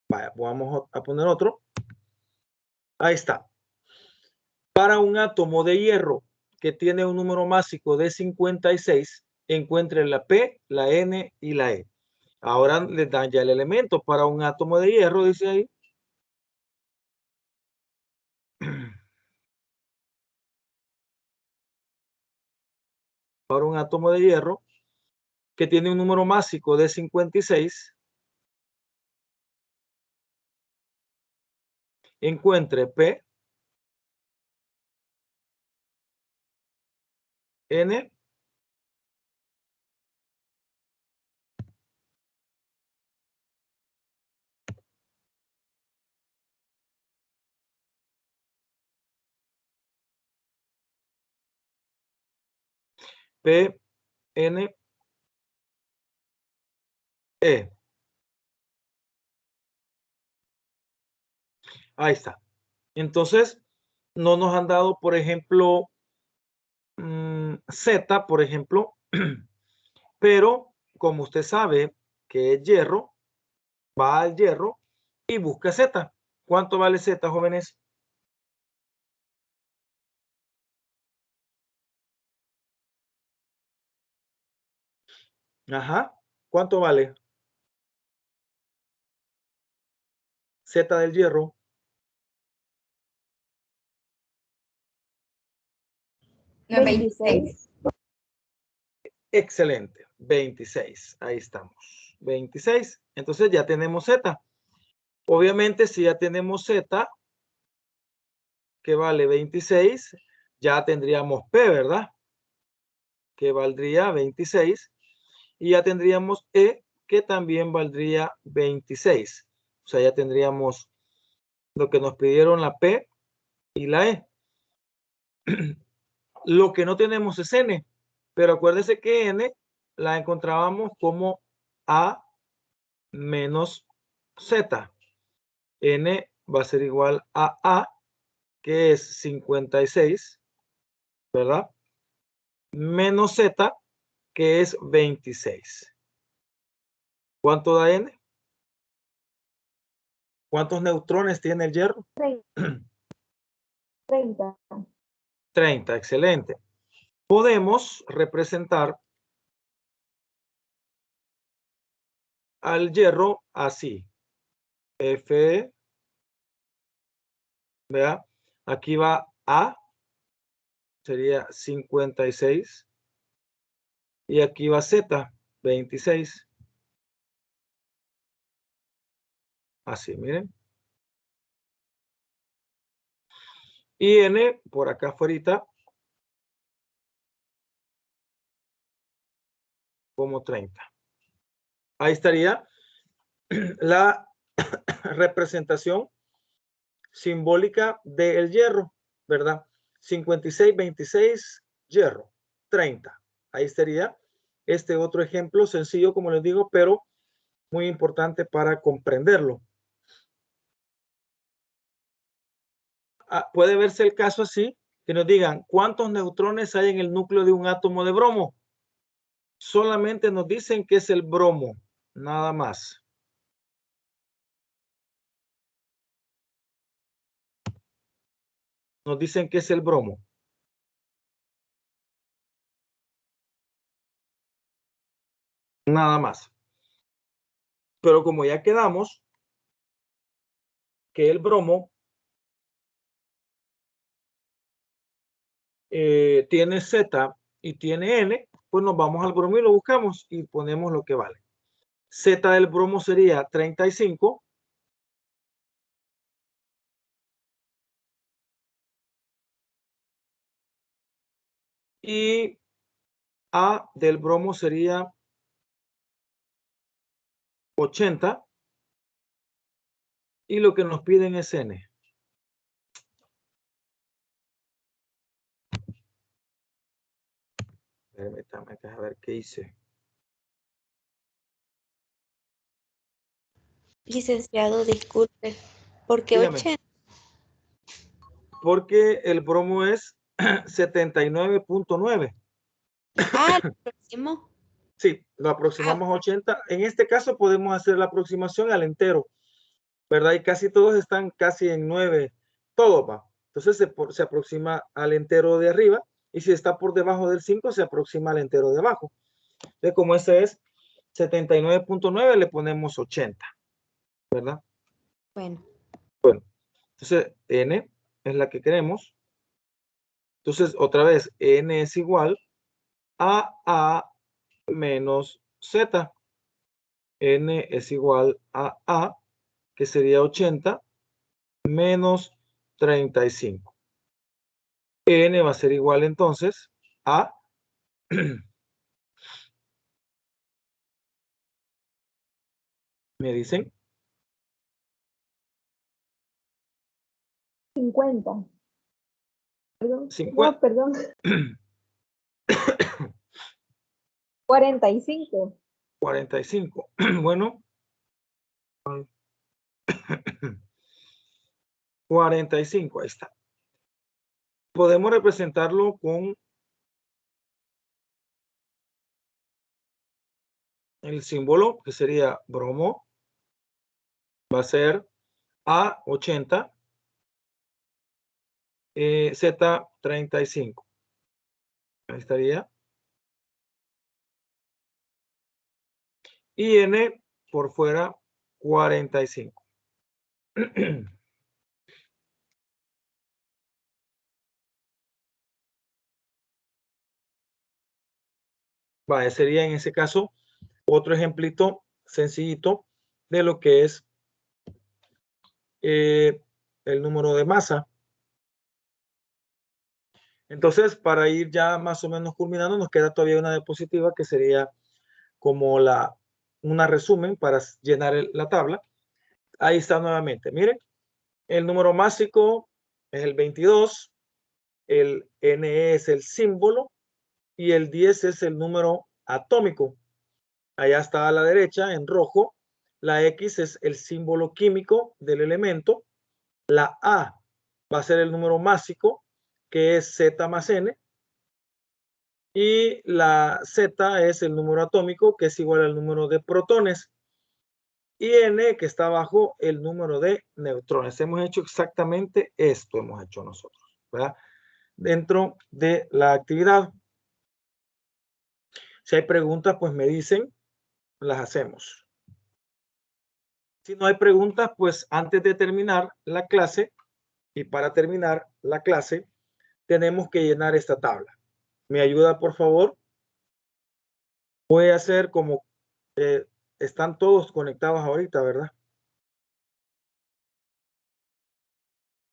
Vaya, vamos a poner otro. Ahí está. Para un átomo de hierro que tiene un número másico de 56, encuentre la P, la N y la E. Ahora les dan ya el elemento para un átomo de hierro, dice ahí. Para un átomo de hierro que tiene un número másico de 56, encuentre P, N, P, N, E. Ahí está. Entonces, no nos han dado, por ejemplo, Z, por ejemplo, pero como usted sabe que es hierro, va al hierro y busca Z. ¿Cuánto vale Z, jóvenes? Ajá. ¿Cuánto vale? Z del hierro. 26. Excelente. 26. Ahí estamos. 26. Entonces ya tenemos Z. Obviamente, si ya tenemos Z, que vale 26, ya tendríamos P, ¿verdad? Que valdría 26. Y ya tendríamos E, que también valdría 26. O sea, ya tendríamos lo que nos pidieron la P y la E. Lo que no tenemos es N, pero acuérdese que N la encontrábamos como A menos Z. N va a ser igual a A, que es 56, ¿verdad? Menos Z, que es 26. ¿Cuánto da N? ¿Cuántos neutrones tiene el hierro? 30. 30, excelente. Podemos representar al hierro así. F, vea, aquí va A, sería 56. Y aquí va Z, 26. Así, miren. Y N por acá afuera como 30. Ahí estaría la representación simbólica del hierro, ¿verdad? 56, 26, hierro, 30. Ahí estaría este otro ejemplo sencillo, como les digo, pero muy importante para comprenderlo. Puede verse el caso así, que nos digan cuántos neutrones hay en el núcleo de un átomo de bromo. Solamente nos dicen que es el bromo, nada más. Nos dicen que es el bromo. Nada más. Pero como ya quedamos que el bromo tiene Z y tiene N, pues nos vamos al bromo y lo buscamos y ponemos lo que vale. Z del bromo sería 35. Y A del bromo sería 80. Y lo que nos piden es N. Permítame, a ver qué hice. Licenciado, disculpe. ¿Por qué Dígame. 80? Porque el bromo es 79.9. Ah, el próximo. Sí, lo aproximamos a 80. En este caso podemos hacer la aproximación al entero, ¿verdad? Y casi todos están casi en 9, todo va. Entonces se aproxima al entero de arriba, y si está por debajo del 5, se aproxima al entero de abajo. Entonces, como ese es 79.9, le ponemos 80, ¿verdad? Bueno. Bueno, entonces N es la que queremos. Entonces, otra vez, N es igual a A menos Z. N es igual a A, que sería 80, menos 35. N va a ser igual entonces a me dicen 50. Perdón. 50. No, perdón. 45. 45. Bueno, 45, ahí está. Podemos representarlo con el símbolo que sería bromo. Va a ser A 80, Z 35. Ahí estaría. Y N por fuera 45. Vale, sería en ese caso otro ejemplito sencillito de lo que es el número de masa. Entonces, para ir ya más o menos culminando, nos queda todavía una diapositiva que sería como una resumen para llenar la tabla. Ahí está nuevamente. Miren, el número másico es el 22, el Ne es el símbolo y el 10 es el número atómico. Allá está a la derecha en rojo. La X es el símbolo químico del elemento. La A va a ser el número másico, que es Z más N. Y la Z es el número atómico, que es igual al número de protones. Y N, que está abajo, el número de neutrones. Hemos hecho exactamente esto, hemos hecho nosotros, ¿verdad? Dentro de la actividad. Si hay preguntas, pues me dicen, las hacemos. Si no hay preguntas, pues antes de terminar la clase, y para terminar la clase, tenemos que llenar esta tabla. ¿Me ayuda, por favor? Voy a hacer como están todos conectados ahorita, ¿verdad?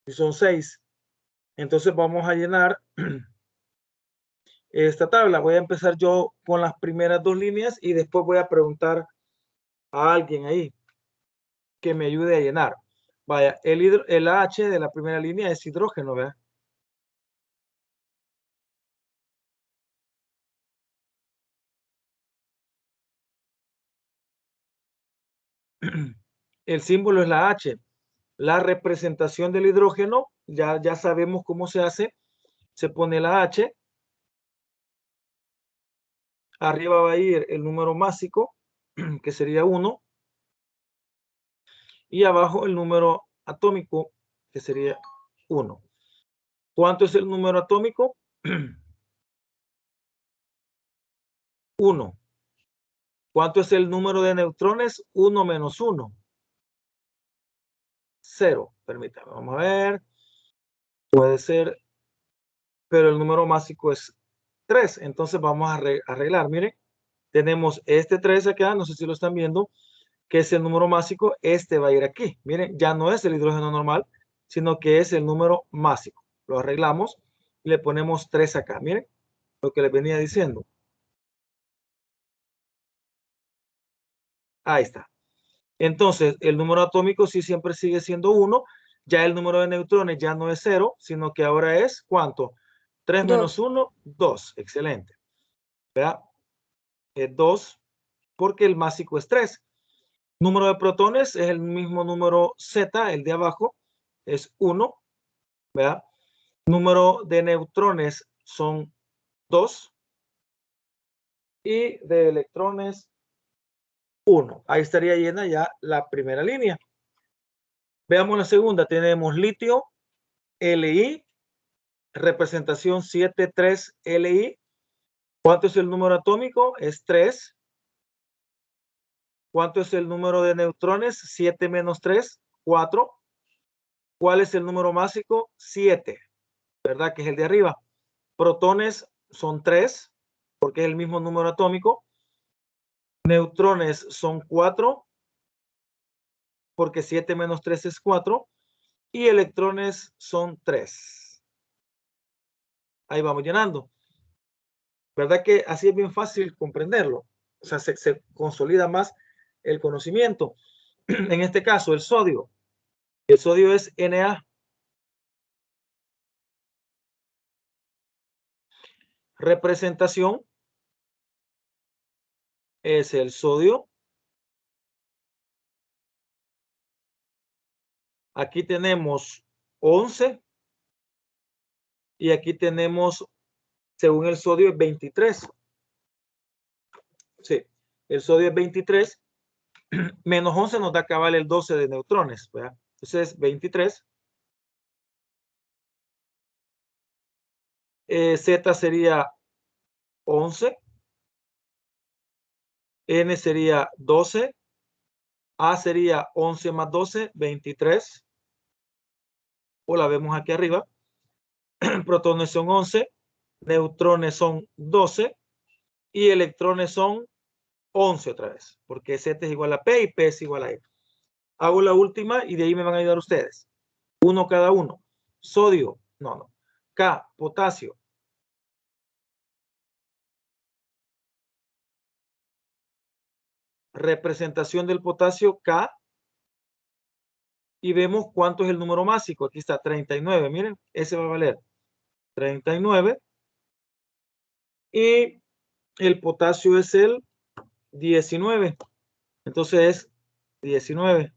Y son 6. Entonces vamos a llenar esta tabla. Voy a empezar yo con las primeras 2 líneas y después voy a preguntar a alguien ahí que me ayude a llenar. Vaya, el H de la primera línea es hidrógeno, ¿verdad? El símbolo es la H. La representación del hidrógeno, ya sabemos cómo se hace. Se pone la H. Arriba va a ir el número másico, que sería 1. Y abajo el número atómico, que sería 1. ¿Cuánto es el número atómico? 1. ¿Cuánto es el número de neutrones? 1 menos 1. 0. Permítame, vamos a ver. Puede ser, pero el número másico es 3. Entonces vamos a arreglar. Miren, tenemos este 3 acá, no sé si lo están viendo, que es el número másico. Este va a ir aquí. Miren, ya no es el hidrógeno normal, sino que es el número másico. Lo arreglamos y le ponemos 3 acá. Miren lo que les venía diciendo. Ahí está. Entonces, el número atómico sí siempre sigue siendo 1. Ya el número de neutrones ya no es 0, sino que ahora es, ¿cuánto? 3 menos 2. 1, 2. Excelente. ¿Verdad? Es 2 porque el másico es 3. Número de protones es el mismo número Z, el de abajo, es 1. ¿Verdad? Número de neutrones son 2. Y de electrones 1. Ahí estaría llena ya la primera línea. Veamos la segunda. Tenemos litio, Li, representación 73 Li. ¿Cuánto es el número atómico? Es 3. ¿Cuánto es el número de neutrones? 7 menos 3, 4. ¿Cuál es el número másico? 7, ¿verdad? Que es el de arriba. Protones son 3, porque es el mismo número atómico. Neutrones son 4, porque 7 menos 3 es 4. Y electrones son 3. Ahí vamos llenando. ¿Verdad que así es bien fácil comprenderlo? O sea, se consolida más el conocimiento. En este caso, el sodio. El sodio es Na. Representación es el sodio. Aquí tenemos 11. Y aquí tenemos, según el sodio, es 23. Sí, el sodio es 23. Menos 11 nos da cabal el 12 de neutrones, ¿verdad? Entonces, 23. Z sería 11. N sería 12. A sería 11 más 12, 23. O la vemos aquí arriba. Protones son 11. Neutrones son 12. Y electrones son 11 otra vez. Porque Z es igual a P y P es igual a E. Hago la última y de ahí me van a ayudar ustedes. Uno cada uno. Sodio. No. K. Potasio. Representación del potasio K. Y vemos cuánto es el número másico. Aquí está 39. Miren, ese va a valer 39. Y el potasio es el 19. Entonces es 19.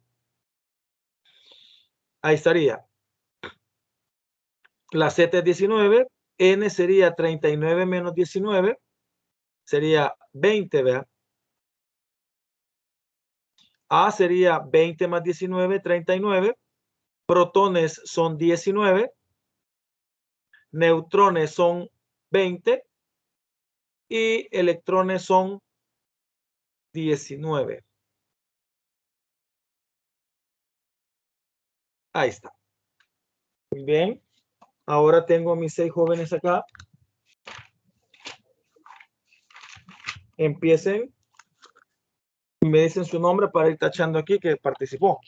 Ahí estaría. La Z es 19. N sería 39 menos 19. Sería 20, ¿verdad? A sería 20 más 19, 39. Protones son 19. Neutrones son 20. Y electrones son 19. Ahí está. Muy bien. Ahora tengo a mis 6 jóvenes acá. Empiecen y me dicen su nombre para ir tachando aquí que participó.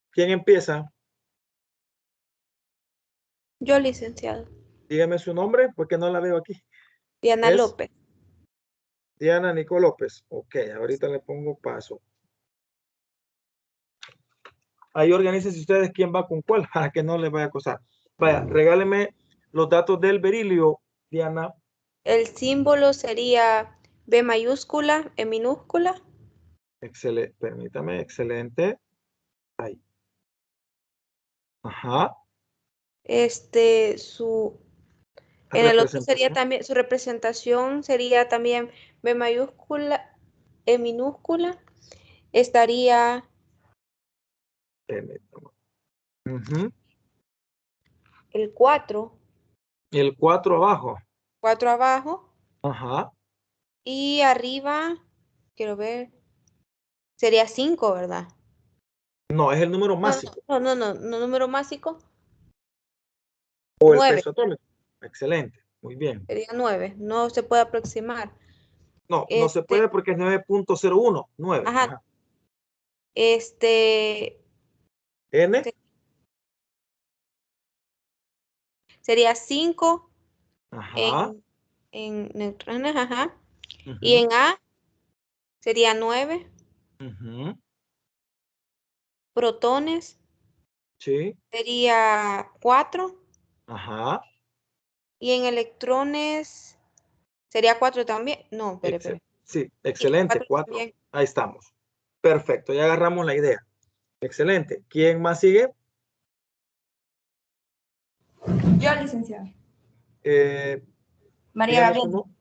¿Quién empieza? Yo, licenciado. Dígame su nombre porque no la veo aquí. Diana Es López. Diana Nico López. Ok, ahorita le pongo paso. Ahí organícense ustedes quién va con cuál para que no les vaya a costar. Vaya, regáleme los datos del berilio, Diana. El símbolo sería B mayúscula, E minúscula. Excelente, permítame, excelente. Ahí. Ajá. En el otro sería también, su representación sería también B mayúscula, E minúscula. Estaría Permítame. Uh-huh. el 4. El 4 abajo. 4 abajo. Ajá. Y arriba, quiero ver, sería 5, ¿verdad? No, es el número másico. No, número másico. O el 9. peso atómico. Excelente. Muy bien. Sería 9. No se puede aproximar. No, no se puede porque es 9.01. 9. Ajá. Ajá. N. Sería 5 Ajá. en neutrones, ajá. Uh-huh. Y en A sería 9. Uh-huh. protones Sí. sería 4. Ajá. Y en electrones sería 4 también. No, espere. Sí, Sí, excelente. 4 4. también. Ahí estamos. Perfecto, ya agarramos la idea. Excelente. ¿Quién más sigue? Yo, licenciado. María Dígame su Gabriela. nombre.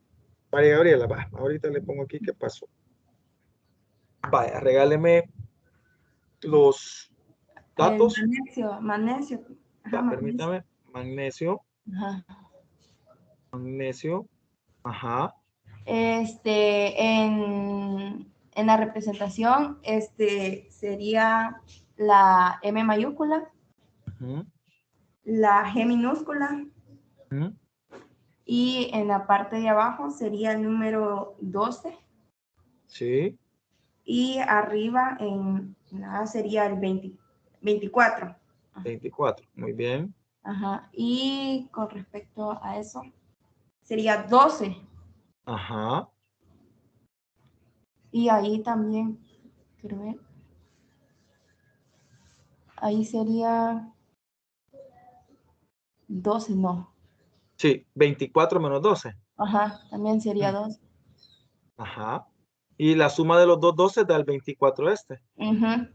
María Gabriela, va. Ahorita le pongo aquí qué pasó. Vaya, regáleme los El datos. magnesio. Ajá, Va, magnesio. permítame. Magnesio, Ajá. magnesio. Ajá. En la representación, sería la M mayúscula, Ujú, la G minúscula, ujú. y en la parte de abajo sería el número 12, Sí, y arriba en la A sería el 24. 24. Muy bien. Ajá. Y con respecto a eso, sería 12. Ajá. Y ahí también, quiero ver, ahí sería 12, no. Sí, 24 menos 12. Ajá, también sería Mm, 12. Ajá. Y la suma de los dos 12 da el 24 este. Ujú. Mm.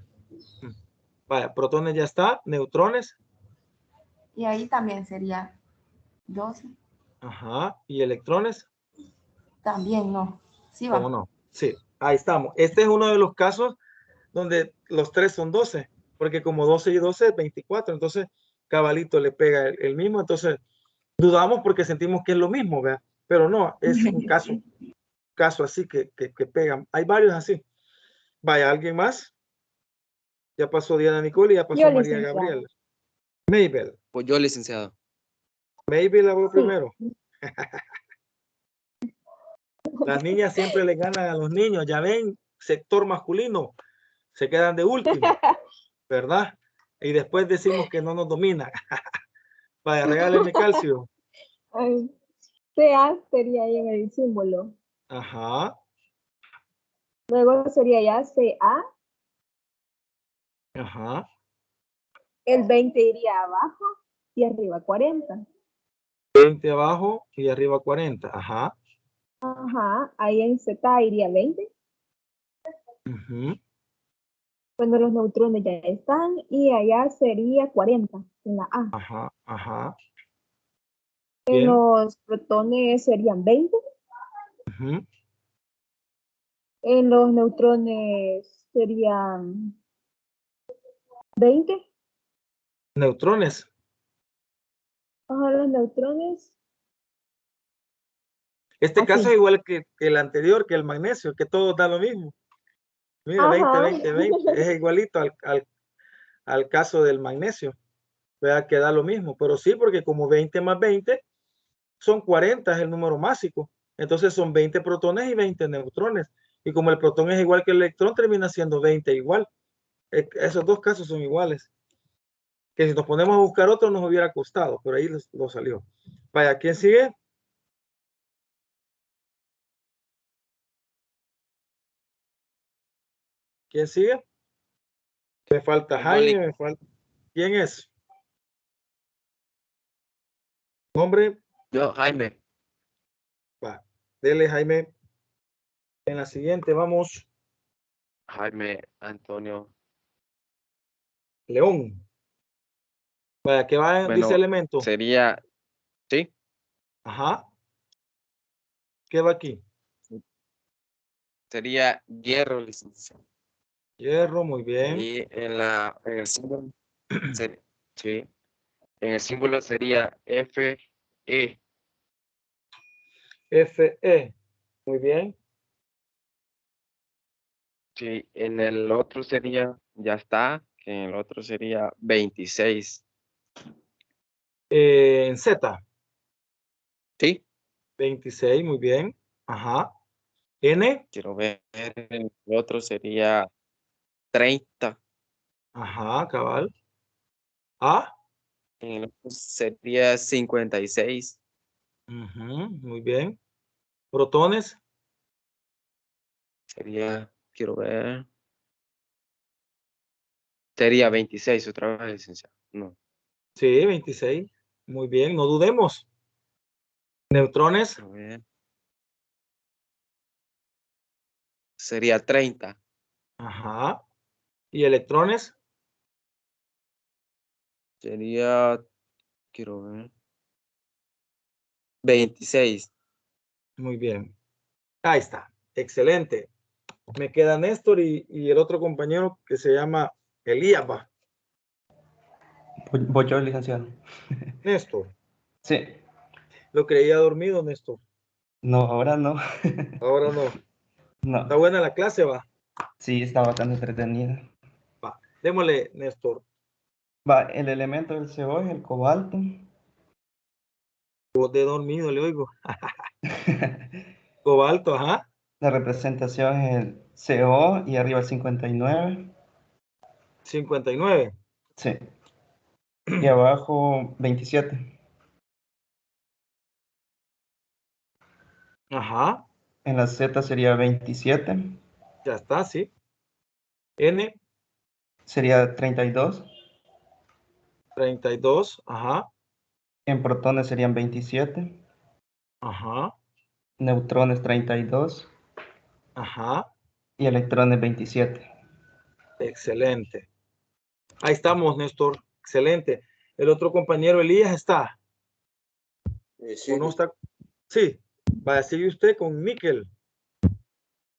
Vaya, protones ya está, neutrones. Y ahí también sería 12. Ajá. Y electrones. También no. Sí ¿Cómo va. no? Sí, ahí estamos. Este es uno de los casos donde los tres son 12, porque como 12 y 12 es 24, entonces cabalito le pega el mismo, entonces dudamos porque sentimos que es lo mismo, ¿verdad? Pero no, es un caso así que pegan. Hay varios así. Vaya, ¿alguien más? Ya pasó Diana Nicole y ya pasó Yo, María licenciada. Gabriela. Mabel. Pues yo, licenciado. Mabel habló Sí. primero. Las niñas siempre le ganan a los niños, ya ven, sector masculino, se quedan de último, ¿verdad? Y después decimos que no nos domina. Vaya, regáleme calcio. Ay, CA sería ahí en el símbolo. Ajá, Luego sería ya CA. ajá. El 20 iría abajo y arriba 40. 20 abajo y arriba 40. Ajá. Ajá, ahí en Z iría 20. Ujú. Cuando los neutrones ya están y allá sería 40 en la A. Ajá, ajá. En Bien. los protones serían 20. Ujú. En los neutrones serían 20. Neutrones. Ajá, los neutrones. Este caso Así. es igual que el anterior, que el magnesio, que todo da lo mismo. Mira, 20, Ajá. 20, 20. Es igualito al caso del magnesio. Vea que da lo mismo. Pero sí, porque como 20 más 20 son 40, es el número másico. Entonces son 20 protones y 20 neutrones. Y como el protón es igual que el electrón, termina siendo 20 igual. Esos dos casos son iguales. Que si nos ponemos a buscar otro nos hubiera costado, pero ahí lo salió. Vaya, ¿quién sigue? ¿Quién sigue? Me falta Pues Jaime, me falta. ¿Quién es? Nombre, yo, Jaime. va. Dele, Jaime. En la siguiente vamos, Jaime Antonio. León. Vaya, ¿qué va? Dice Bueno, elemento. sería, sí, Ajá. ¿Qué va aquí? sería hierro, licenciado. Hierro, muy bien. Ahí en el símbolo, sí, en el símbolo sería Fe. Fe. Muy bien. Sí, en el otro sería, ya está, que en el otro sería 26. En Z. Sí, 26, muy bien. Ajá. N. quiero ver, el otro sería 30. Ajá, cabal. A. En el otro sería 56. Ujú, muy bien. Protones. Sería, quiero ver, Sería 26 otra vez, licenciado. No. Sí, 26. Muy bien, no dudemos. Neutrones. A ver. Sería 30. Ajá. ¿Y electrones? Sería, quiero ver, 26. Muy bien. Ahí está. Excelente. Me queda Néstor y el otro compañero que se llama Elías. Va. Voy yo, licenciado. Néstor. Sí. Lo creía dormido, Néstor. No, ahora no. Ahora no. No. Está buena la clase, va. Sí, está bastante entretenida. Va. Démosle, Néstor. Va, el elemento del CO es el cobalto. Voz de dormido, le oigo. Cobalto, ajá. La representación es el CO y arriba el 59. 59. Sí. Y abajo 27. Ajá. En la Z sería 27. Ya está, sí. N, Sería 32. 32. Ajá. En protones serían 27. Ajá. Neutrones 32. Ajá. Y electrones 27. Excelente. Ahí estamos, Néstor. Excelente. El otro compañero Elías está. Sí, ¿O no está? Sí. Va a seguir usted con níquel.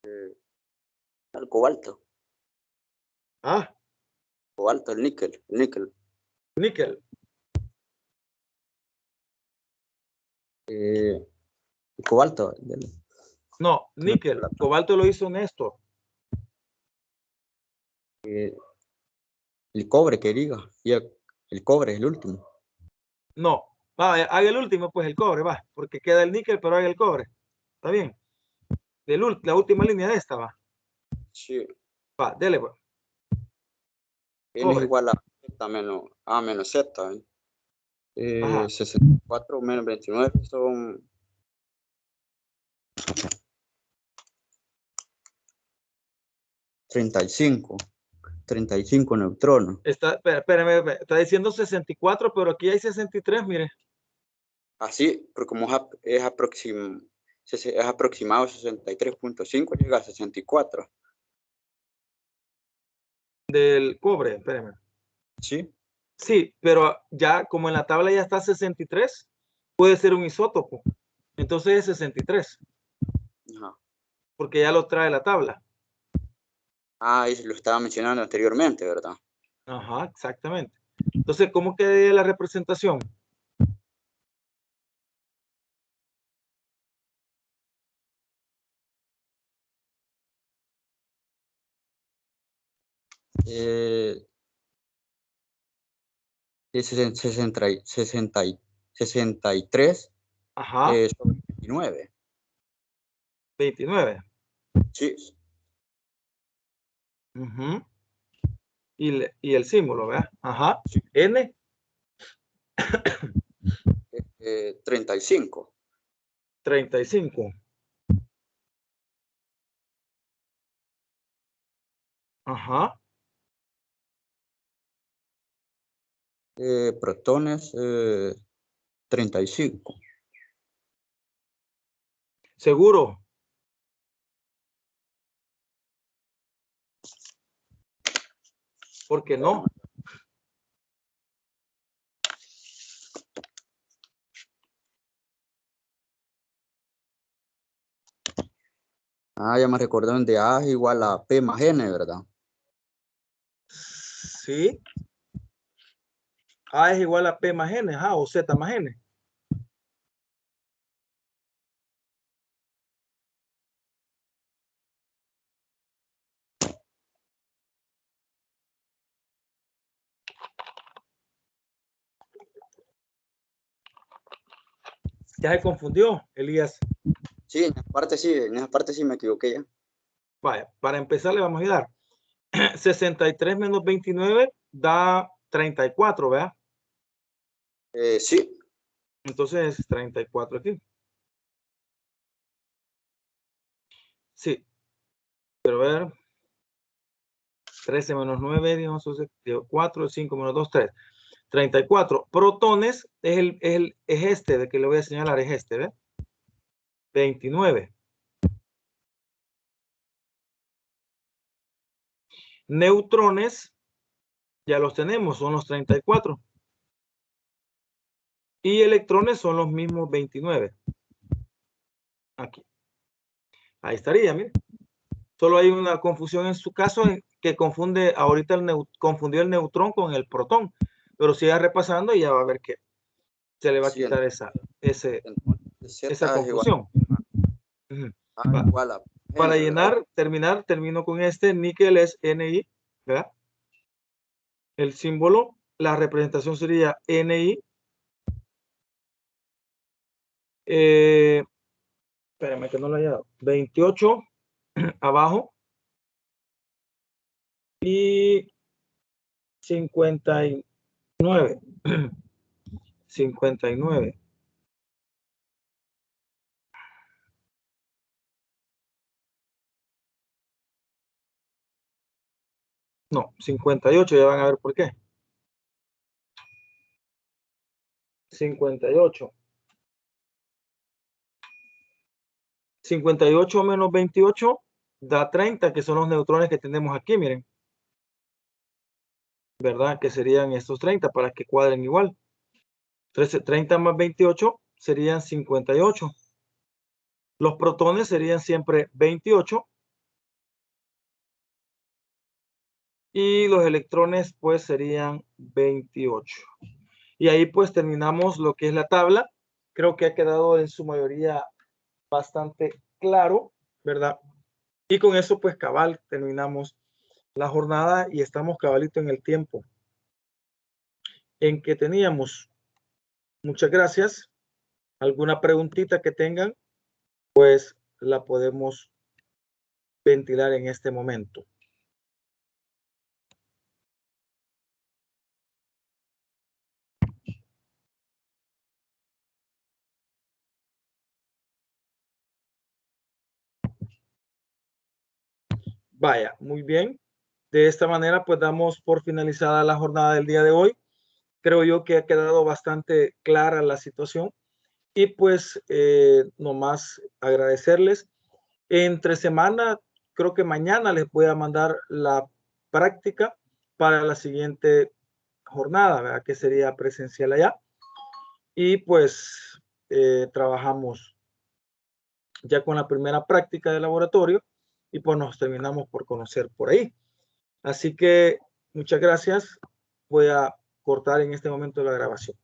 el cobalto, Ah, el níquel, níquel. el cobalto, No, níquel. Cobalto lo hizo Néstor. el cobre que diga, y el cobre es el último. No. Va, haga el último, pues el cobre, va. Porque queda el níquel, pero haga el cobre. ¿Está bien? La última línea de esta, va. Sí, Va, dele, pues. N es Cobre. igual a Z menos A menos Z. Ajá. 64 menos 29 son 35 neutrones. Espérame, está diciendo 64, pero aquí hay 63, mire. Así, porque como es aproximado 63.5, llega a 64. Del cobre, espérame. Sí, Sí, pero ya como en la tabla ya está 63, puede ser un isótopo. Entonces es 63, ajá. porque ya lo trae la tabla. Ah, eso lo estaba mencionando anteriormente, ¿verdad? Ajá, exactamente. Entonces, ¿cómo queda la representación? Es 63 Ajá, sobre 29. 29. Sí, Ujú. Y el símbolo, ¿verdad? Ajá. N, 35. 35. Ajá. Protones 35. Seguro. ¿Por qué no? Ah, ya me recordé donde A es igual a P más N, ¿verdad? Sí. A es igual a P más N, ajá, o Z más N. Ya se confundió, Elías. Sí, en esa parte sí me equivoqué ya. Vaya, para empezar le vamos a ayudar. 63 menos 29 da 34, ¿verdad? Sí, Entonces 34 aquí. Sí. Pero a ver. 13 menos 9, 10, 4, 5 menos 2, 3. 34. Protones es este de que le voy a señalar, es este, ¿ve? 29. Neutrones, ya los tenemos, son los 34. Y electrones son los mismos 29. Aquí. Ahí estaría, mire. Solo hay una confusión en su caso que confunde, ahorita confundió el neutrón con el protón. Pero siga repasando y ya va a ver que se le va a quitar esa confusión. Para llenar, termino con este. Níquel es Ni, ¿verdad? El símbolo, la representación sería Ni. Espérame que no lo haya dado. 28 abajo. Y 59. 59. No, 58, ya van a ver por qué. 58. 58 menos 28 da 30, que son los neutrones que tenemos aquí, miren. ¿Verdad? Que serían estos 30 para que cuadren igual. 30 más 28 serían 58. Los protones serían siempre 28. Y los electrones pues serían 28. Y ahí pues terminamos lo que es la tabla. Creo que ha quedado en su mayoría bastante claro, ¿verdad? Y con eso pues cabal terminamos la jornada y estamos cabalito en el tiempo en que teníamos. Muchas gracias. ¿Alguna preguntita que tengan? Pues la podemos ventilar en este momento. Vaya, muy bien. De esta manera, pues damos por finalizada la jornada del día de hoy. Creo yo que ha quedado bastante clara la situación. Y pues nomás agradecerles. Entre semana, creo que mañana les voy a mandar la práctica para la siguiente jornada, ¿verdad? Que sería presencial allá. Y pues trabajamos ya con la primera práctica de laboratorio y pues nos terminamos por conocer por ahí. Así que muchas gracias. Voy a cortar en este momento la grabación.